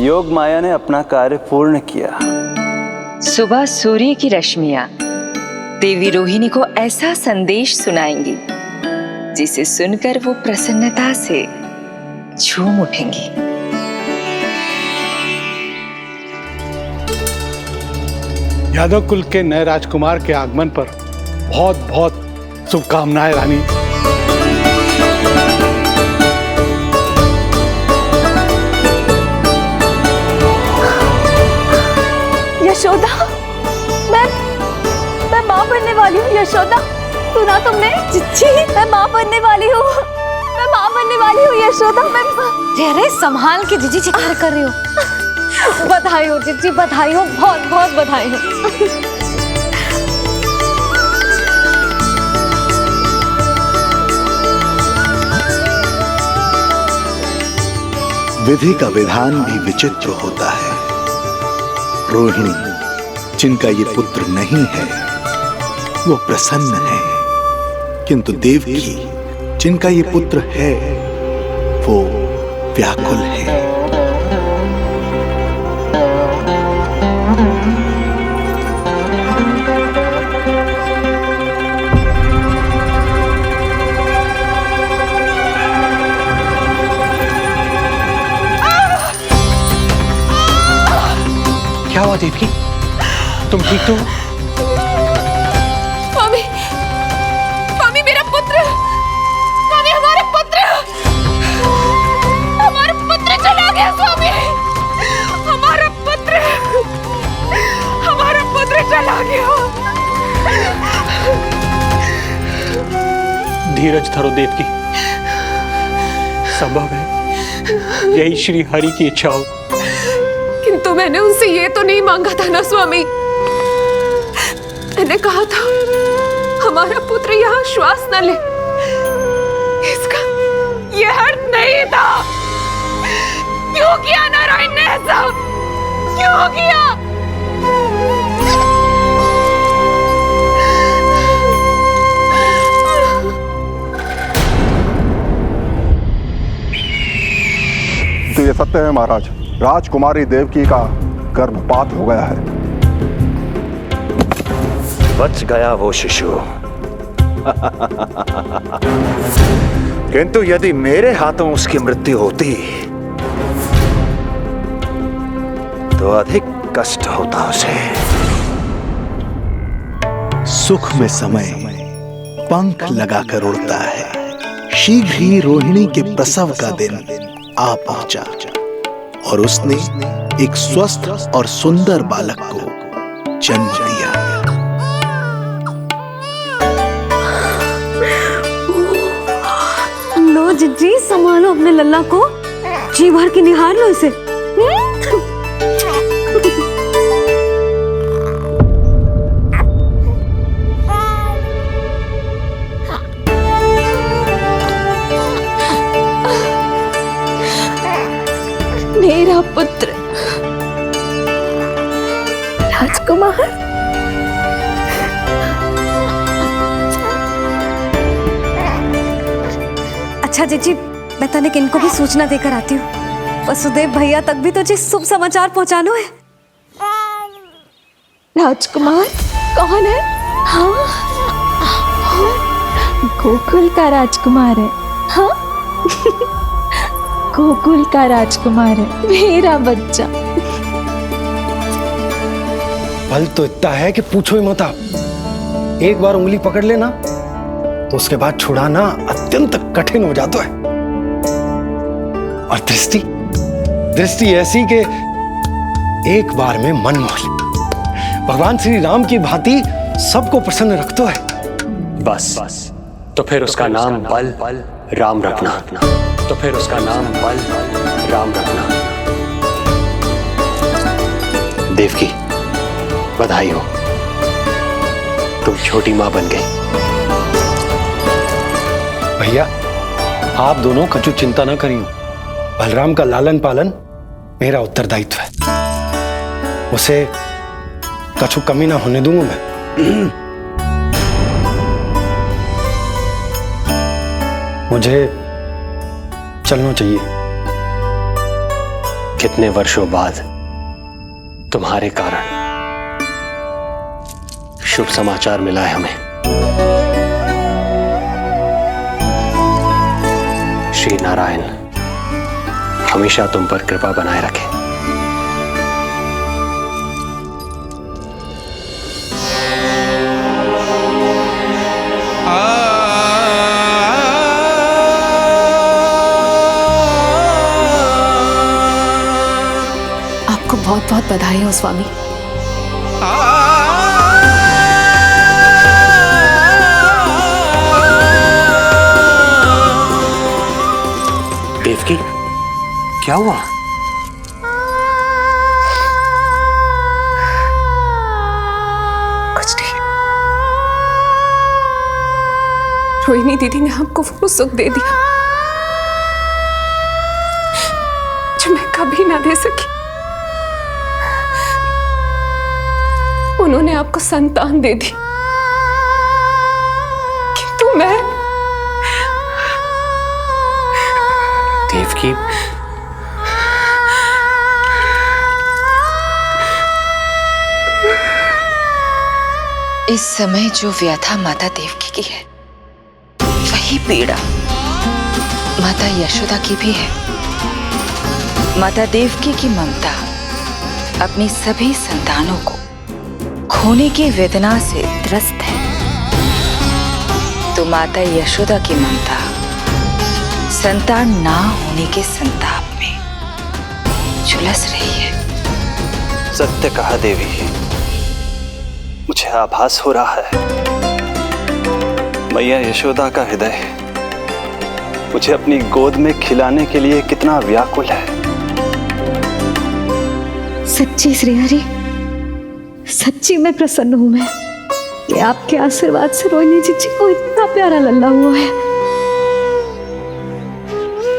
योग माया ने अपना कार्य पूर्ण किया। सुबह सूर्य की रश्मियां देवी रोहिणी को ऐसा संदेश सुनाएंगी जिसे सुनकर वो प्रसन्नता से झूम उठेंगी। यादव कुल के नए राजकुमार के आगमन पर बहुत बहुत शुभकामनाएं रानी। यशोदा, मैं माँ बनने वाली हूँ। यशोदा, सुना तुमने? चिच्ची, मैं माँ बनने वाली हूँ। मैं माँ बनने वाली हूँ यशोदा। मैं अरे संभाल के जीजी चिकार कर रही हो। बधाई हो चिच्ची, बधाई हो, बहुत बहुत बधाई हो। विधि का विधान भी विचित्र होता है। रोहिणी, जिनका ये पुत्र नहीं है वो प्रसन्न है, किंतु देवकी जिनका ये पुत्र है वो व्याकुल है। क्या हुआ देवकी? तुम ठीक तो हो? स्वामी, स्वामी मेरा पुत्र, स्वामी हमारा पुत्र चला गया। स्वामी हमारा पुत्र चला गया। धीरज धरो देवकी, संभव है यही श्री हरि की इच्छा हो। किंतु मैंने उनसे ये तो नहीं मांगा था ना स्वामी। मैंने कहा था हमारा पुत्र यहाँ श्वास न ले। इसका ये अर्थ नहीं था। क्यों किया नारायण ने ऐसा? क्यों किया? तो ये सत्य है महाराज, राजकुमारी देवकी का गर्भपात हो गया है। बच गया वो शिशु। किंतु यदि मेरे हाथों उसकी मृत्यु होती तो अधिक कष्ट होता उसे। सुख में समय पंख लगाकर उड़ता है। शीघ्र ही रोहिणी के प्रसव का दिन आ पहुंचा और उसने एक स्वस्थ और सुंदर बालक को जन्म दिया। लो जिज्जी, संभालो अपने लल्ला को, जी भर के निहार लो इसे। मेरा पुत्र राजकुमार। अच्छा जीजी, मैं तनिक इनको भी सूचना देकर आती हूँ। वसुदेव भैया तक भी तुझे शुभ समाचार पहुंचाना है। राजकुमार कौन है? हाँ, गोकुल का राजकुमार है। हाँ गोकुल का राजकुमार है मेरा बच्चा। बल तो इतना है कि पूछो ही मत। एक बार उंगली पकड़ लेना तो उसके बाद छुड़ाना अत्यंत कठिन हो जाता है। और दृष्टि ऐसी कि एक बार में मन मोह ले। भगवान श्री राम की भांति सबको प्रसन्न रखता है। बस तो फिर उसका नाम बल राम रखना। तो फिर उसका नाम बल राम रखना। देवकी, बधाई हो, तुम छोटी मां बन गई। भैया, आप दोनों कछु चिंता न करियो। बलराम का लालन पालन मेरा उत्तरदायित्व है। उसे कछु कमी ना होने दूंगा मैं। मुझे चलना चाहिए। कितने वर्षों बाद तुम्हारे कारण शुभ समाचार मिला है हमें। श्री नारायण हमेशा तुम पर कृपा बनाए रखे। आपको बहुत बहुत बधाई हो स्वामी। देवकी, क्या हुआ? कुछ नहीं। रोहिणी दीदी ने हमको वो सुख दे दिया जो मैं कभी ना दे सकी। उन्होंने आपको संतान दे दी, किंतु मैं देवकी, इस समय जो व्यथा माता देवकी की है, वही पीड़ा माता यशोदा की भी है। माता देवकी की ममता अपनी सभी संतानों को खोने की वेदना से त्रस्त है, तो माता यशोदा की ममता संतान ना होने के संताप में झुलस रही है। सत्य कहा देवी, मुझे आभास हो रहा है मैया यशोदा का हृदय मुझे अपनी गोद में खिलाने के लिए कितना व्याकुल है। सच्ची श्री हरि, सच्ची में प्रसन्न हूं मैं कि आपके आशीर्वाद से रोहिणी जीजी को इतना प्यारा लल्ला हुआ है।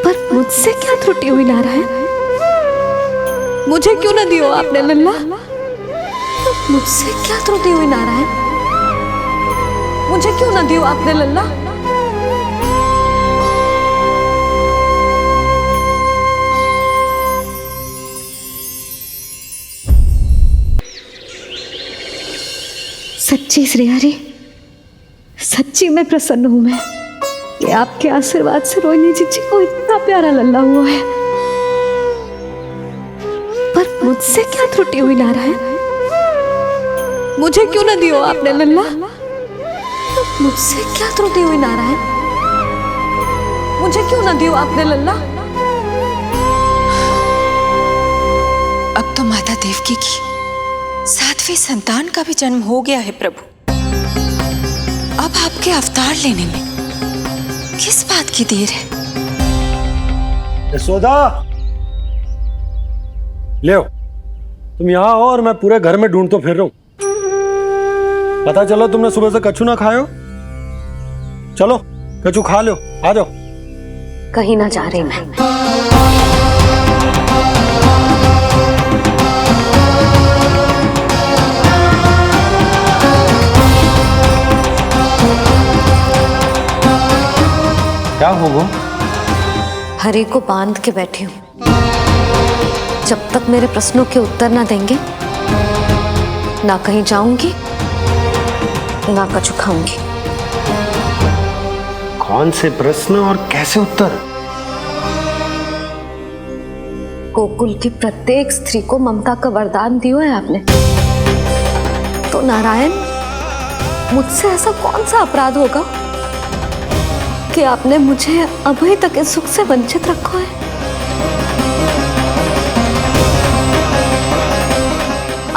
पर मुझसे क्या त्रुटि हुई नारायण? मुझे क्यों न दियो आपने लल्ला? मुझसे क्या त्रुटि हुई नारायण? मुझे क्यों न दियो आपने लल्ला? सच्ची श्री हरि, सच्ची में प्रसन्न हूं मैं कि आपके आशीर्वाद से रोहिणी जीजी को इतना प्यारा लल्ला हुआ है। पर मुझसे क्या त्रुटि हुई नारायण? मुझे क्यों न दियो आपने लल्ला? मुझसे क्या त्रुटि हुई नारायण? मुझे क्यों न दियो आपने लल्ला? अब तो माता देवकी की 7वें संतान का भी जन्म हो गया है प्रभु। अब आपके अवतार लेने में किस बात की देर है? यशोदा, ले तुम यहाँ आओ और मैं पूरे घर में ढूंढतो फिर रहा हूं। पता चला तुमने सुबह से कछु ना खाए हो। चलो कछु खा लो, आ जाओ। कहीं ना जा रही मैं। क्या हो वो? हरि को बांध के बैठी हूं। जब तक मेरे प्रश्नों के उत्तर ना देंगे, ना कहीं जाऊंगी ना कछु खाऊंगी। कौन से प्रश्न और कैसे उत्तर? गोकुल की प्रत्येक स्त्री को ममता का वरदान दियो है आपने, तो नारायण मुझसे ऐसा कौन सा अपराध होगा कि आपने मुझे अभी तक इस सुख से वंचित रखा है?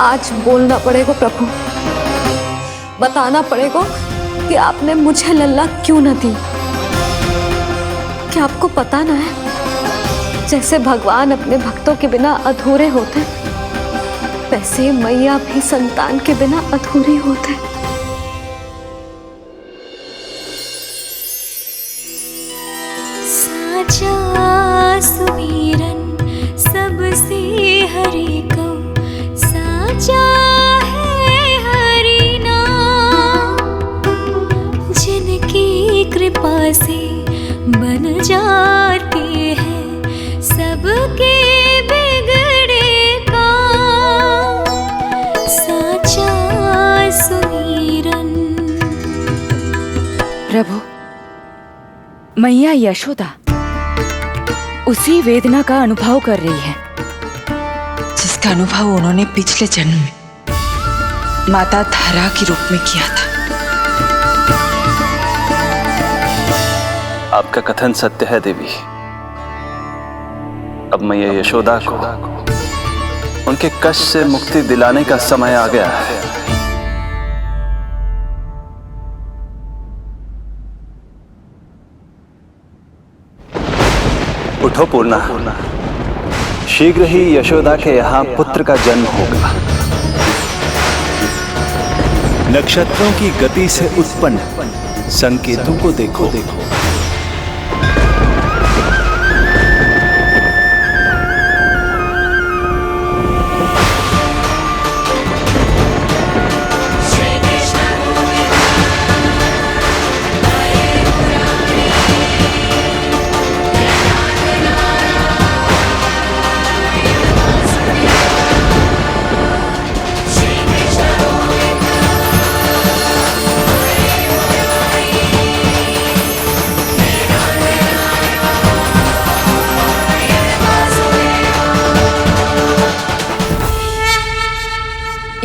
आज बोलना पड़ेगा प्रभु, बताना पड़ेगा कि आपने मुझे लल्ला क्यों न दी। क्या आपको पता ना है, जैसे भगवान अपने भक्तों के बिना अधूरे होते, वैसे मैया भी संतान के बिना अधूरी होते। साचा सुमिरन सबसे हरि को, साचा है हरि नाम, जिनकी कृपा से बन जाते हैं सबके बिगड़े काम। साचा सुमिरन। प्रभु, मैया यशोदा उसी वेदना का अनुभव कर रही है जिसका अनुभव उन्होंने पिछले जन्म में माता धारा के रूप में किया था। आपका कथन सत्य है देवी। अब मैया यशोदा को उनके कष्ट से मुक्ति दिलाने का समय आ गया है। उठो पूर्णा, शीघ्र ही यशोदा के यहाँ पुत्र का जन्म होगा। नक्षत्रों की गति से उत्पन्न संकेतों को देखो।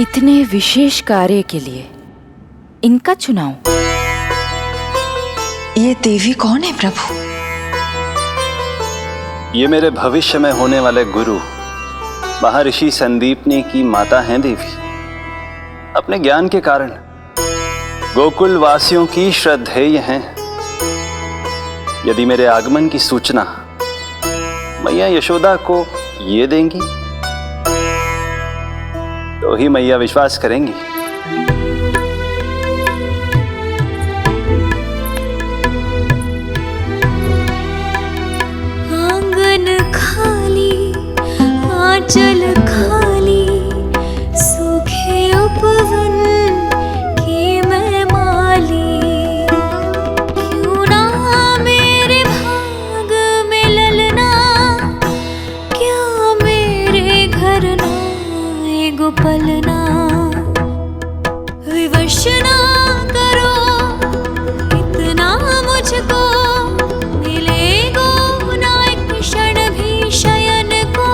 इतने विशेष कार्य के लिए इनका चुनाव। ये देवी कौन है प्रभु? ये मेरे भविष्य में होने वाले गुरु महर्षि संदीपनी की माता हैं देवी। अपने ज्ञान के कारण गोकुल वासियों की श्रद्धेय हैं। यदि मेरे आगमन की सूचना मैया यशोदा को ये देंगी तो ही मैया विश्वास करेंगी। आंगन खाली, आंचल खाली, सूखे उपवन की मैं माली। क्यों ना मेरे भाग में ललना, क्या मेरे घर ना एगो पलना। विवश ना करो इतना मुझको, मिलेगो ना एक क्षण भी शयन को।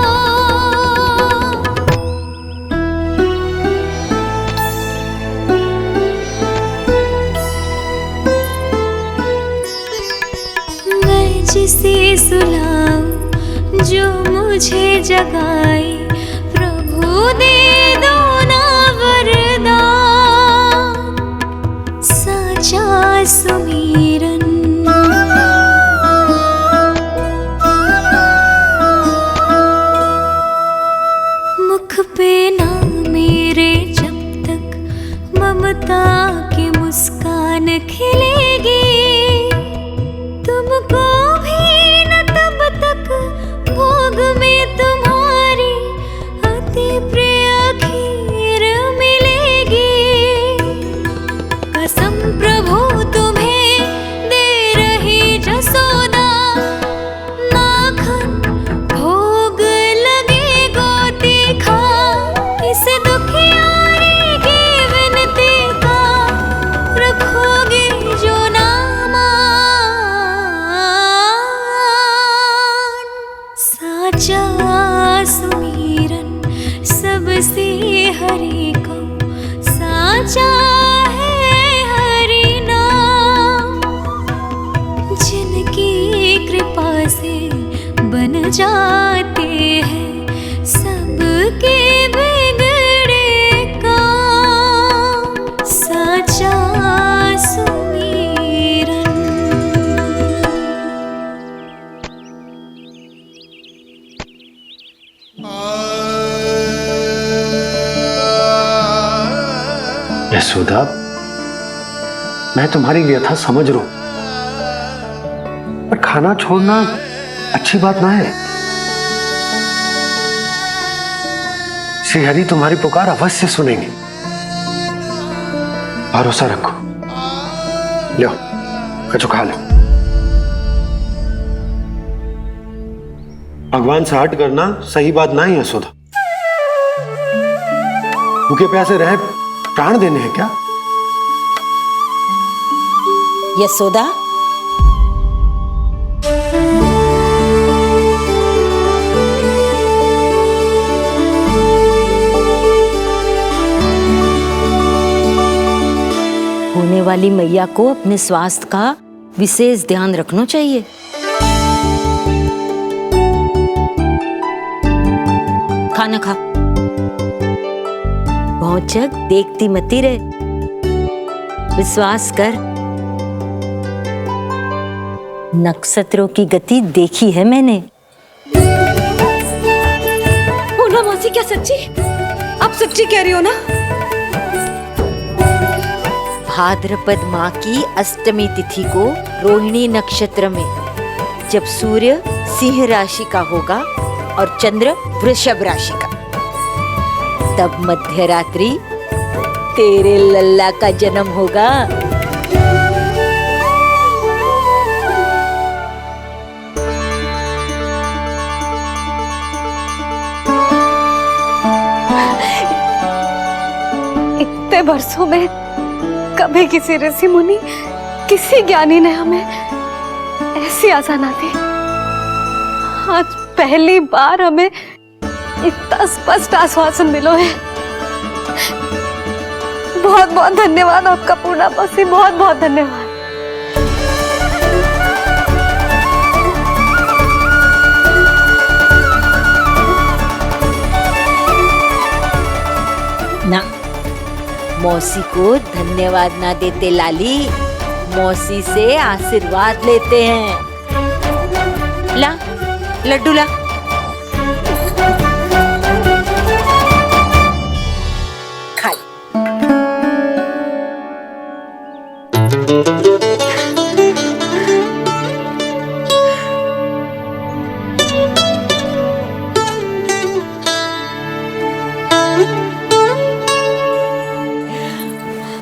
मैं जिसे सुलाऊं जो मुझे जगाए, प्रभु दे दो ना वरदान। साचा सुमीरन मुख पे ना मेरे जब तक ममता की मुस्कान खिलेगी। तुमको भी न तब तक भोग में तुम्हारी अति प्रिय खीर मिलेगी। कसम प्रभु तुम्हें दे रही जसोदा, माखन भोग लगेगो तीखा। इस दुखियारी की विनती का रखोगे जो नामान। साचा सुमीरन सबसे हरि को, साचा है हरि नाम। जिनकी कृपा से बन जाते हैं सबके बिगड़े काम। साचा सुमीरन। यशोदा, मैं तुम्हारी व्यथा समझ रहा हूं, पर खाना छोड़ना अच्छी बात ना है। श्री हरि तुम्हारी पुकार अवश्य सुनेंगे। भरोसा रखो। लो, कछु खा लो। भगवान से हट करना सही बात ना है यशोदा। भूखे प्यासे रहे प्राण देने हैं क्या? यशोदा, होने वाली मैया को अपने स्वास्थ्य का विशेष ध्यान रखना चाहिए। खाना खा। भौचक देखती मती रहे, विश्वास कर। नक्षत्रों की गति देखी है मैंने। पूना मौसी, क्या सच्ची? आप सच्ची कह रही हो ना? भाद्रपद माह की अष्टमी तिथि को रोहिणी नक्षत्र में, जब सूर्य सिंह राशि का होगा और चंद्र वृषभ राशि का, तब मध्य रात्रि तेरे लल्ला का जन्म होगा। इतने वर्षों में कभी किसी ऋषि मुनि, किसी ज्ञानी ने हमें ऐसी आशा ना दी। आज पहली बार हमें इतना स्पष्ट आश्वासन मिलो है बहुत बहुत धन्यवाद आपका पूर्णा मौसी, बहुत बहुत धन्यवाद। ना, मौसी को धन्यवाद ना देते लाली, मौसी से आशीर्वाद लेते हैं। ला लड्डू ला। खा ले।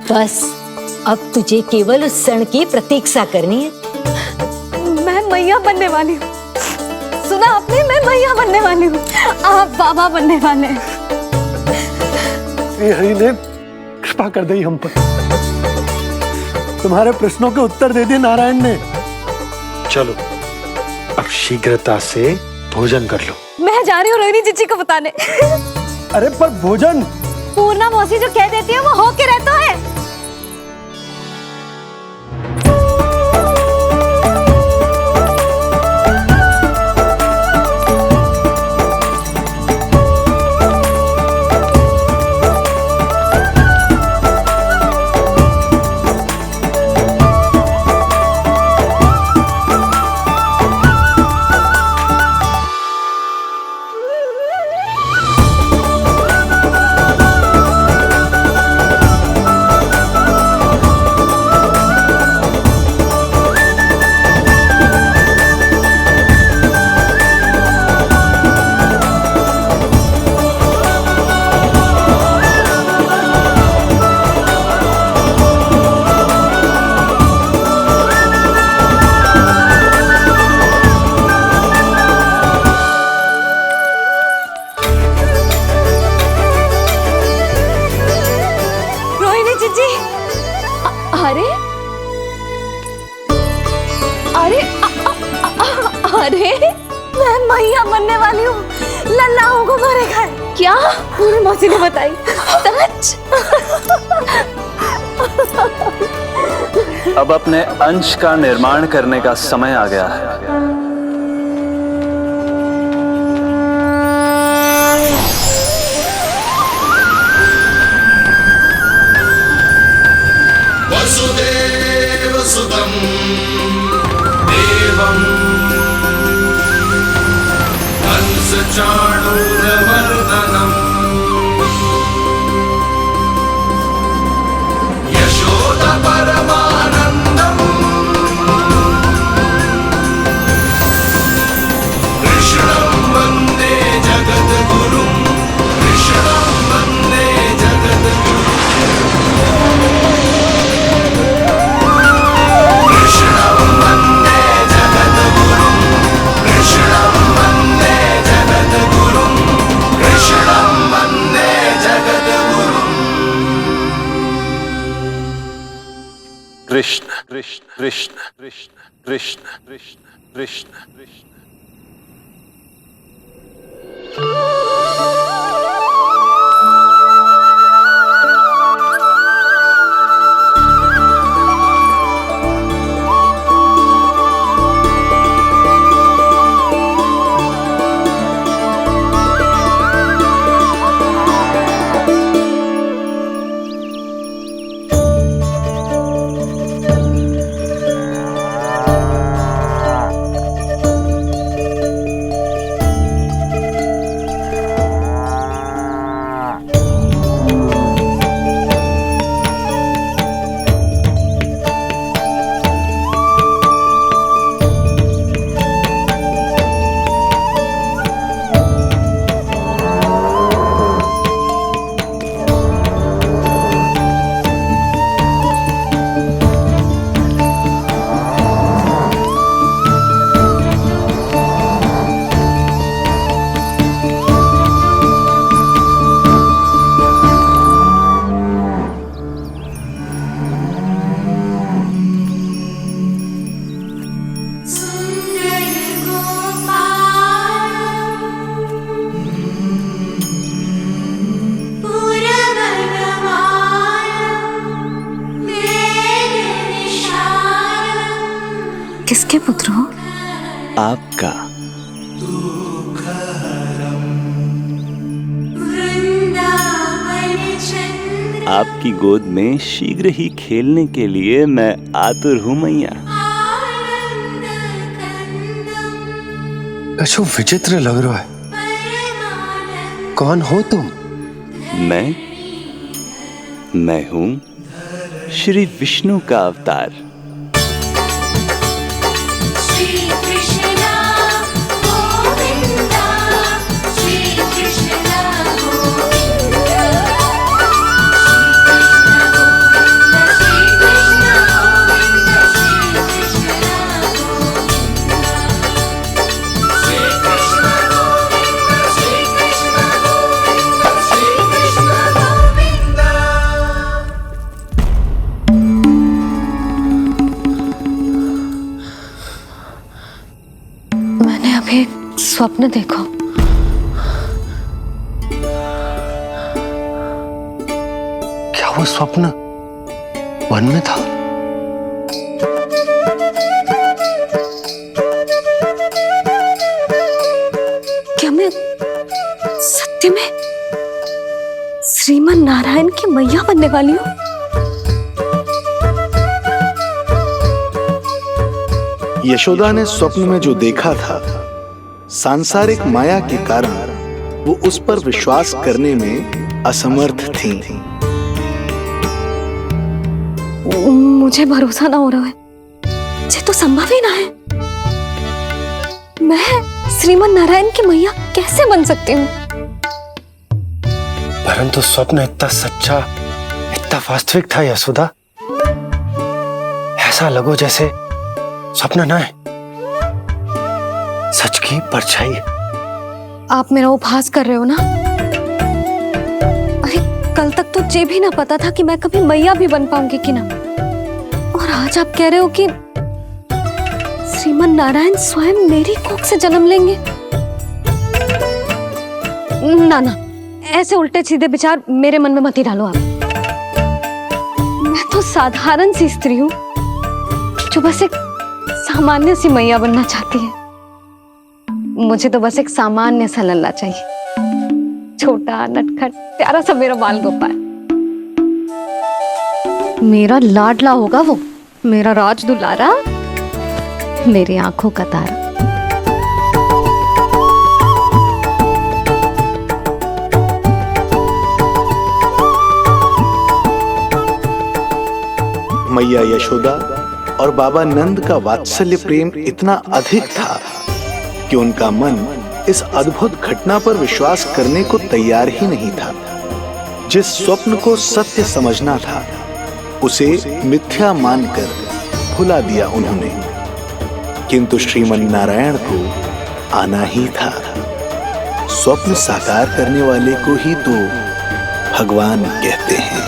बस अब तुझे केवल उस क्षण की प्रतीक्षा करनी है। मैं मैया बनने वाली हूँ, सुना आपने, मैं मैया बनने वाली हूँ, आप बाबा बनने वाले हैं। श्री हरि ने कृपा कर दी हम पर, तुम्हारे प्रश्नों के उत्तर दे दिए नारायण ने। चलो अब शीघ्रता से भोजन कर लो। मैं जा रही हूँ रोहिणी जीजी को बताने। अरे पर भोजन पूर्णा मौसी जो कह देती है वो हो के रहता है। अरे मैं मैया बनने वाली हूँ, लल्लाओं को मारेगा। क्या पूरी मौसी ने बताई? सच? अब अपने अंश का निर्माण करने का समय आ गया है। वसुदेव सुतं देवं कंसचाणूरमर्दनम् यशोदा परमानन्दम् कृष्णं वन्दे जगद्गुरुं कृष्णं वन्दे जगद्गुरुं कृष्ण कृष्ण कृष्ण कृष्ण कृष्ण कृष्ण कृष्ण कृष्ण। किसके पुत्र हो? आपका। आपकी गोद में शीघ्र ही खेलने के लिए मैं आतुर हूं मैया। कछु विचित्र लग रहा है। कौन हो तुम? मैं हूं श्री विष्णु का अवतार। स्वप्न देखो। क्या वो स्वप्न वन में था? क्या मैं सत्य में श्रीमन नारायण की मैया बनने वाली हूँ? यशोदा ने स्वप्न में जो देखा था, सांसारिक माया के कारण वो उस पर विश्वास करने में असमर्थ थी। मुझे भरोसा ना हो रहा है। ये तो संभव ही ना है। मैं श्रीमन नारायण की मैया कैसे बन सकती हूँ? परंतु स्वप्न इतना सच्चा, इतना वास्तविक था यशोदा। ऐसा लगो जैसे स्वप्न ना है, सच की परछाई। आप मेरा उपहास कर रहे हो ना? अरे कल तक तो ये भी ना पता था कि मैं कभी मैया भी बन पाऊंगी कि ना। और आज आप कह रहे हो कि श्रीमन नारायण स्वयं मेरी कोख से जन्म लेंगे। ना ना, ऐसे उल्टे सीधे विचार मेरे मन में मत ही डालो आप। मैं तो साधारण सी स्त्री हूँ जो बस एक सामान्य सी मैया बनना चाहती है। मुझे तो बस एक सामान्य सा लल्ला चाहिए, छोटा नटखट प्यारा सा मेरा बाल गोपाल। मेरा लाडला होगा वो, मेरा राज दुलारा, मेरी आंखों का तारा। मैया यशोदा और बाबा नंद का वात्सल्य प्रेम इतना अधिक था कि उनका मन इस अद्भुत घटना पर विश्वास करने को तैयार ही नहीं था। जिस स्वप्न को सत्य समझना था, उसे मिथ्या मानकर भुला दिया उन्होंने। किंतु श्रीमन नारायण को आना ही था। स्वप्न साकार करने वाले को ही तो भगवान कहते हैं।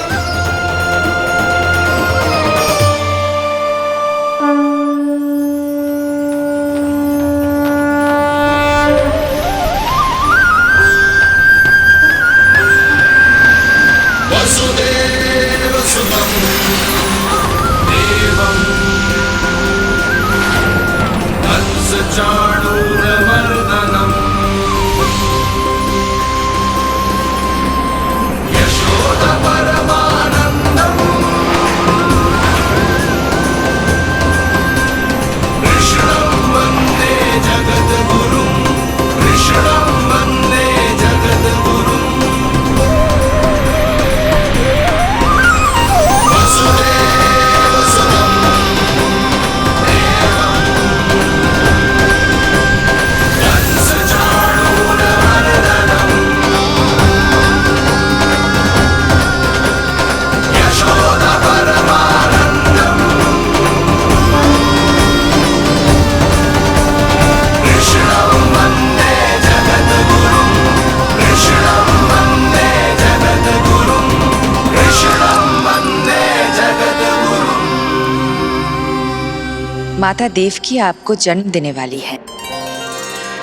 माता देवकी आपको जन्म देने वाली है,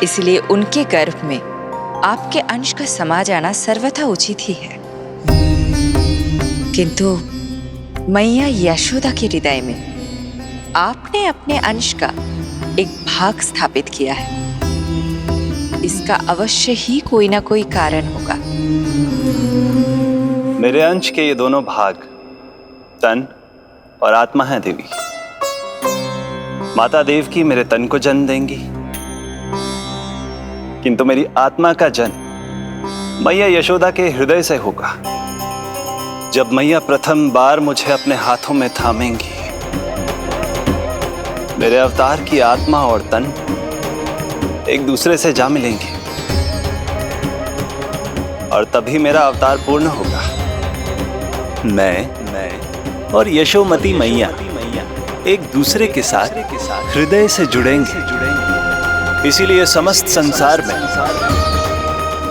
इसलिए उनके गर्भ में आपके अंश का समा जाना सर्वथा उचित ही है। किंतु मैया यशोदा के हृदय में आपने अपने अंश का एक भाग स्थापित किया है, इसका अवश्य ही कोई ना कोई कारण होगा। मेरे अंश के ये दोनों भाग तन और आत्मा हैं देवी। माता देवकी मेरे तन को जन्म देंगी, किंतु मेरी आत्मा का जन्म मैया यशोदा के हृदय से होगा। जब मैया प्रथम बार मुझे अपने हाथों में थामेंगी, मेरे अवतार की आत्मा और तन एक दूसरे से जा मिलेंगे और तभी मेरा अवतार पूर्ण होगा। मैं और यशोमती मैया एक दूसरे के साथ हृदय से जुड़ेंगे। इसीलिए समस्त संसार में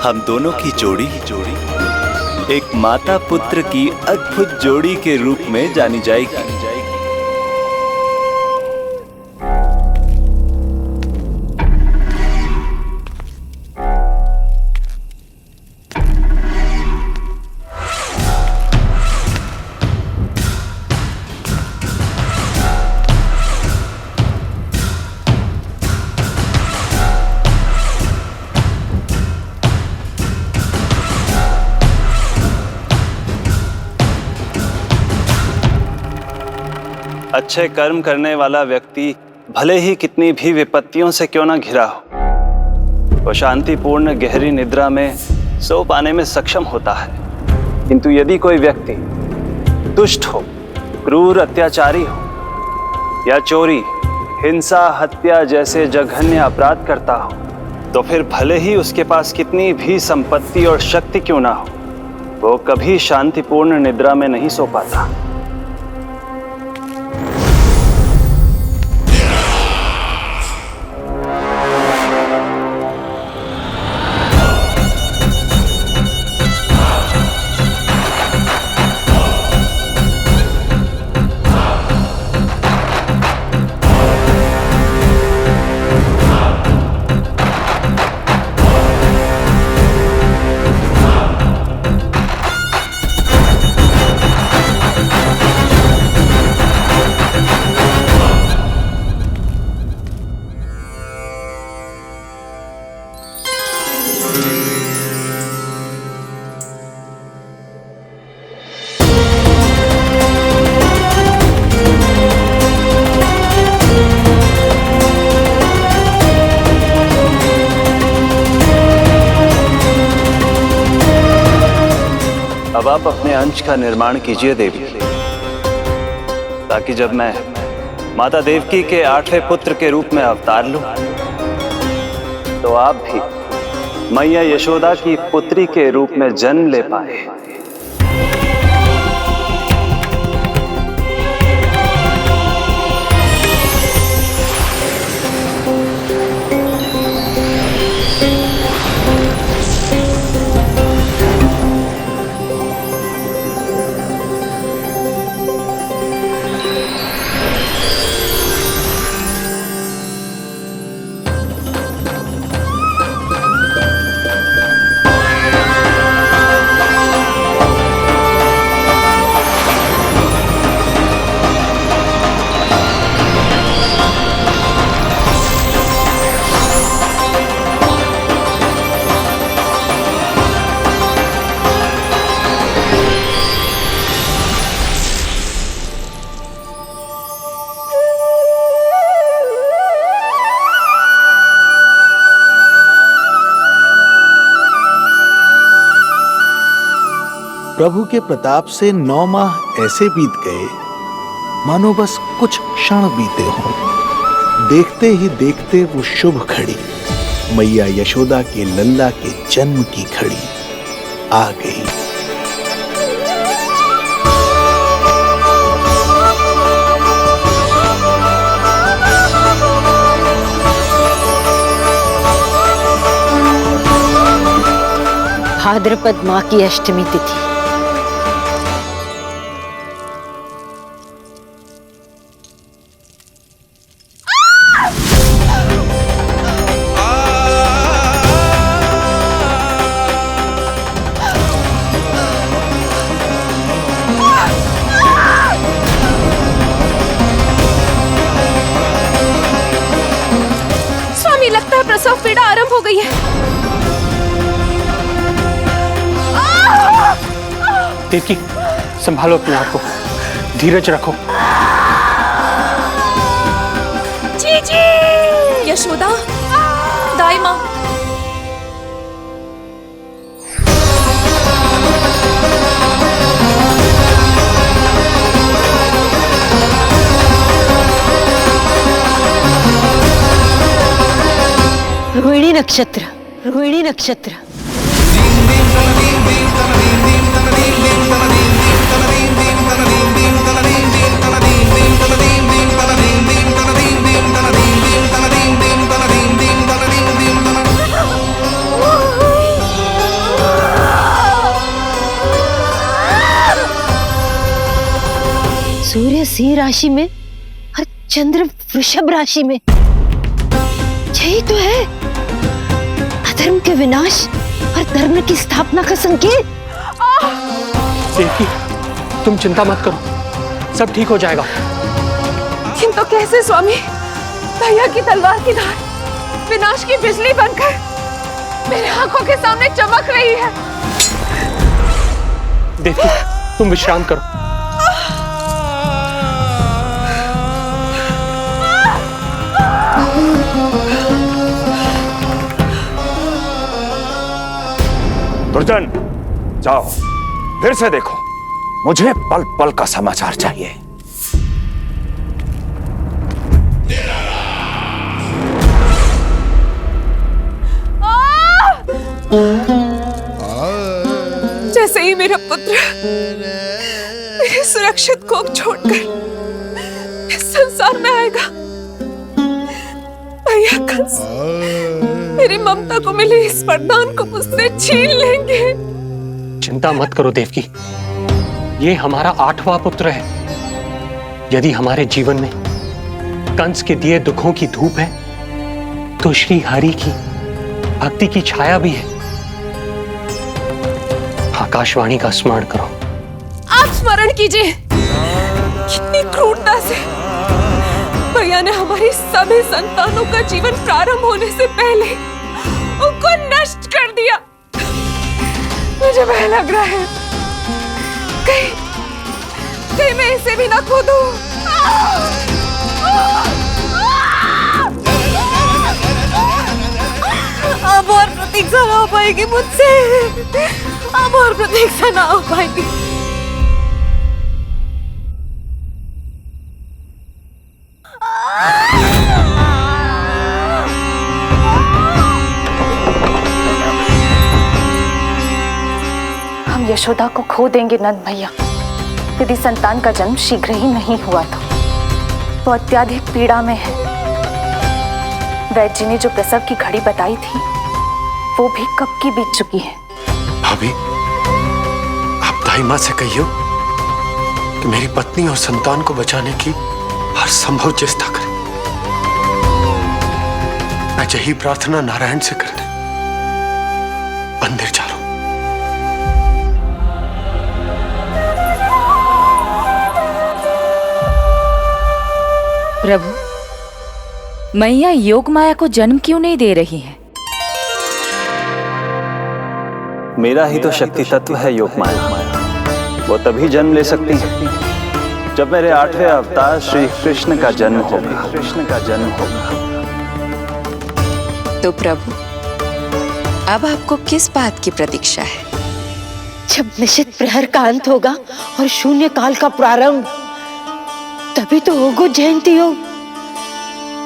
हम दोनों की जोड़ी एक माता पुत्र की अद्भुत जोड़ी के रूप में जानी जाएगी। अच्छे कर्म करने वाला व्यक्ति भले ही कितनी भी विपत्तियों से क्यों ना घिरा हो, वो शांतिपूर्ण गहरी निद्रा में सो पाने में सक्षम होता है। किंतु यदि कोई व्यक्ति दुष्ट हो, क्रूर अत्याचारी हो या चोरी, हिंसा, हत्या जैसे जघन्य अपराध करता हो, तो फिर भले ही उसके पास कितनी भी संपत्ति और शक्ति क्यों ना हो, वो कभी शांतिपूर्ण निद्रा में नहीं सो पाता। अब आप अपने अंश का निर्माण कीजिए देवी, ताकि जब मैं माता देवकी के 8वें पुत्र के रूप में अवतार लूं, तो आप भी मैया यशोदा की पुत्री के रूप में जन्म ले पाए। प्रभु के प्रताप से 9 माह ऐसे बीत गए मानो बस कुछ क्षण बीते हों। देखते ही देखते वो शुभ घड़ी, मैया यशोदा के लल्ला के जन्म की घड़ी आ गई। भाद्रपद माह की अष्टमी तिथि। हो गई है। देवकी, संभालो अपने आप को, धीरज रखो। जीजी, यशोदा, दाई माँ। रोहिणी नक्षत्र, रोहिणी नक्षत्र। सूर्य सिंह राशि में और चंद्र वृषभ राशि में, यही तो है अधर्म के विनाश और धर्म की स्थापना का संकेत। देवकी, तुम चिंता मत करो, सब ठीक हो जाएगा। किंतु कैसे स्वामी? भैया की तलवार की धार विनाश की बिजली बनकर मेरे आंखों के सामने चमक रही है। देवकी, तुम विश्राम करो। दुर्जन, जाओ फिर से देखो, मुझे पल पल का समाचार चाहिए। जैसे ही मेरा पुत्र मेरे सुरक्षित कोख छोड़कर इस संसार में आएगा, भैया कंस मेरी ममता को मिले इस वरदान को मुझसे छीन लेंगे। चिंता मत करो देवकी, ये हमारा 8वां पुत्र है। यदि हमारे जीवन में कंस के दिए दुखों की धूप है, तो श्री हरि की भक्ति की छाया भी है। आकाशवाणी का स्मरण करो। आप स्मरण कीजिए, कितनी क्रूरता से भैया ने हमारी सभी संतानों का जीवन प्रारंभ होने से पहले उनको नष्ट कर दिया। मुझे भय लग रहा है, कहीं मैं इसे भी ना खो दूं। अब और प्रतीक्षा ना हो पाएगी मुझसे, अब और प्रतीक्षा ना हो पाएगी। हम यशोदा को खो देंगे नंद भैया, यदि संतान का जन्म शीघ्र ही नहीं हुआ तो। वो अत्यधिक पीड़ा में है। वैद्य जी ने जो प्रसव की घड़ी बताई थी, वो भी कब की बीत चुकी है। भाभी, आप दाई माँ से कहियो कि मेरी पत्नी और संतान को बचाने की हर संभव चेष्टा करें। मैं यही प्रार्थना नारायण से करने मंदिर जा रहा हूं। प्रभु, मैया योग माया को जन्म क्यों नहीं दे रही है? मेरा ही तो शक्ति तत्व है योग माया, वो तभी जन्म ले सकती है जब मेरे 8वें अवतार श्री कृष्ण का जन्म होगा। कृष्ण का जन्म होगा। तो प्रभु, अब आपको किस बात की प्रतीक्षा है? जब निश्चित प्रहर का अंत होगा और शून्य काल का प्रारंभ, तभी तो होगा जयंती योग,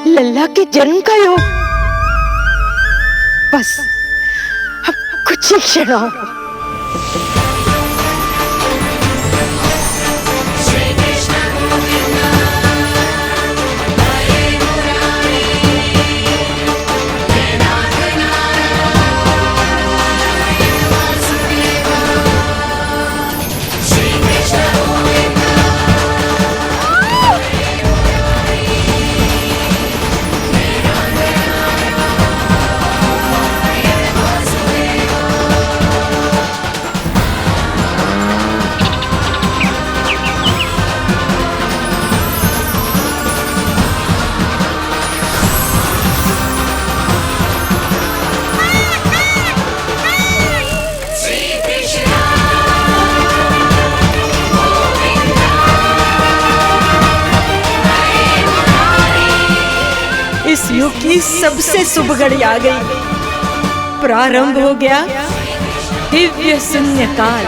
लल्ला के जन्म का योग। बस अब कुछ ही क्षण और। की सबसे शुभ घड़ी आ गई। प्रारंभ हो गया दिव्य शून्य काल।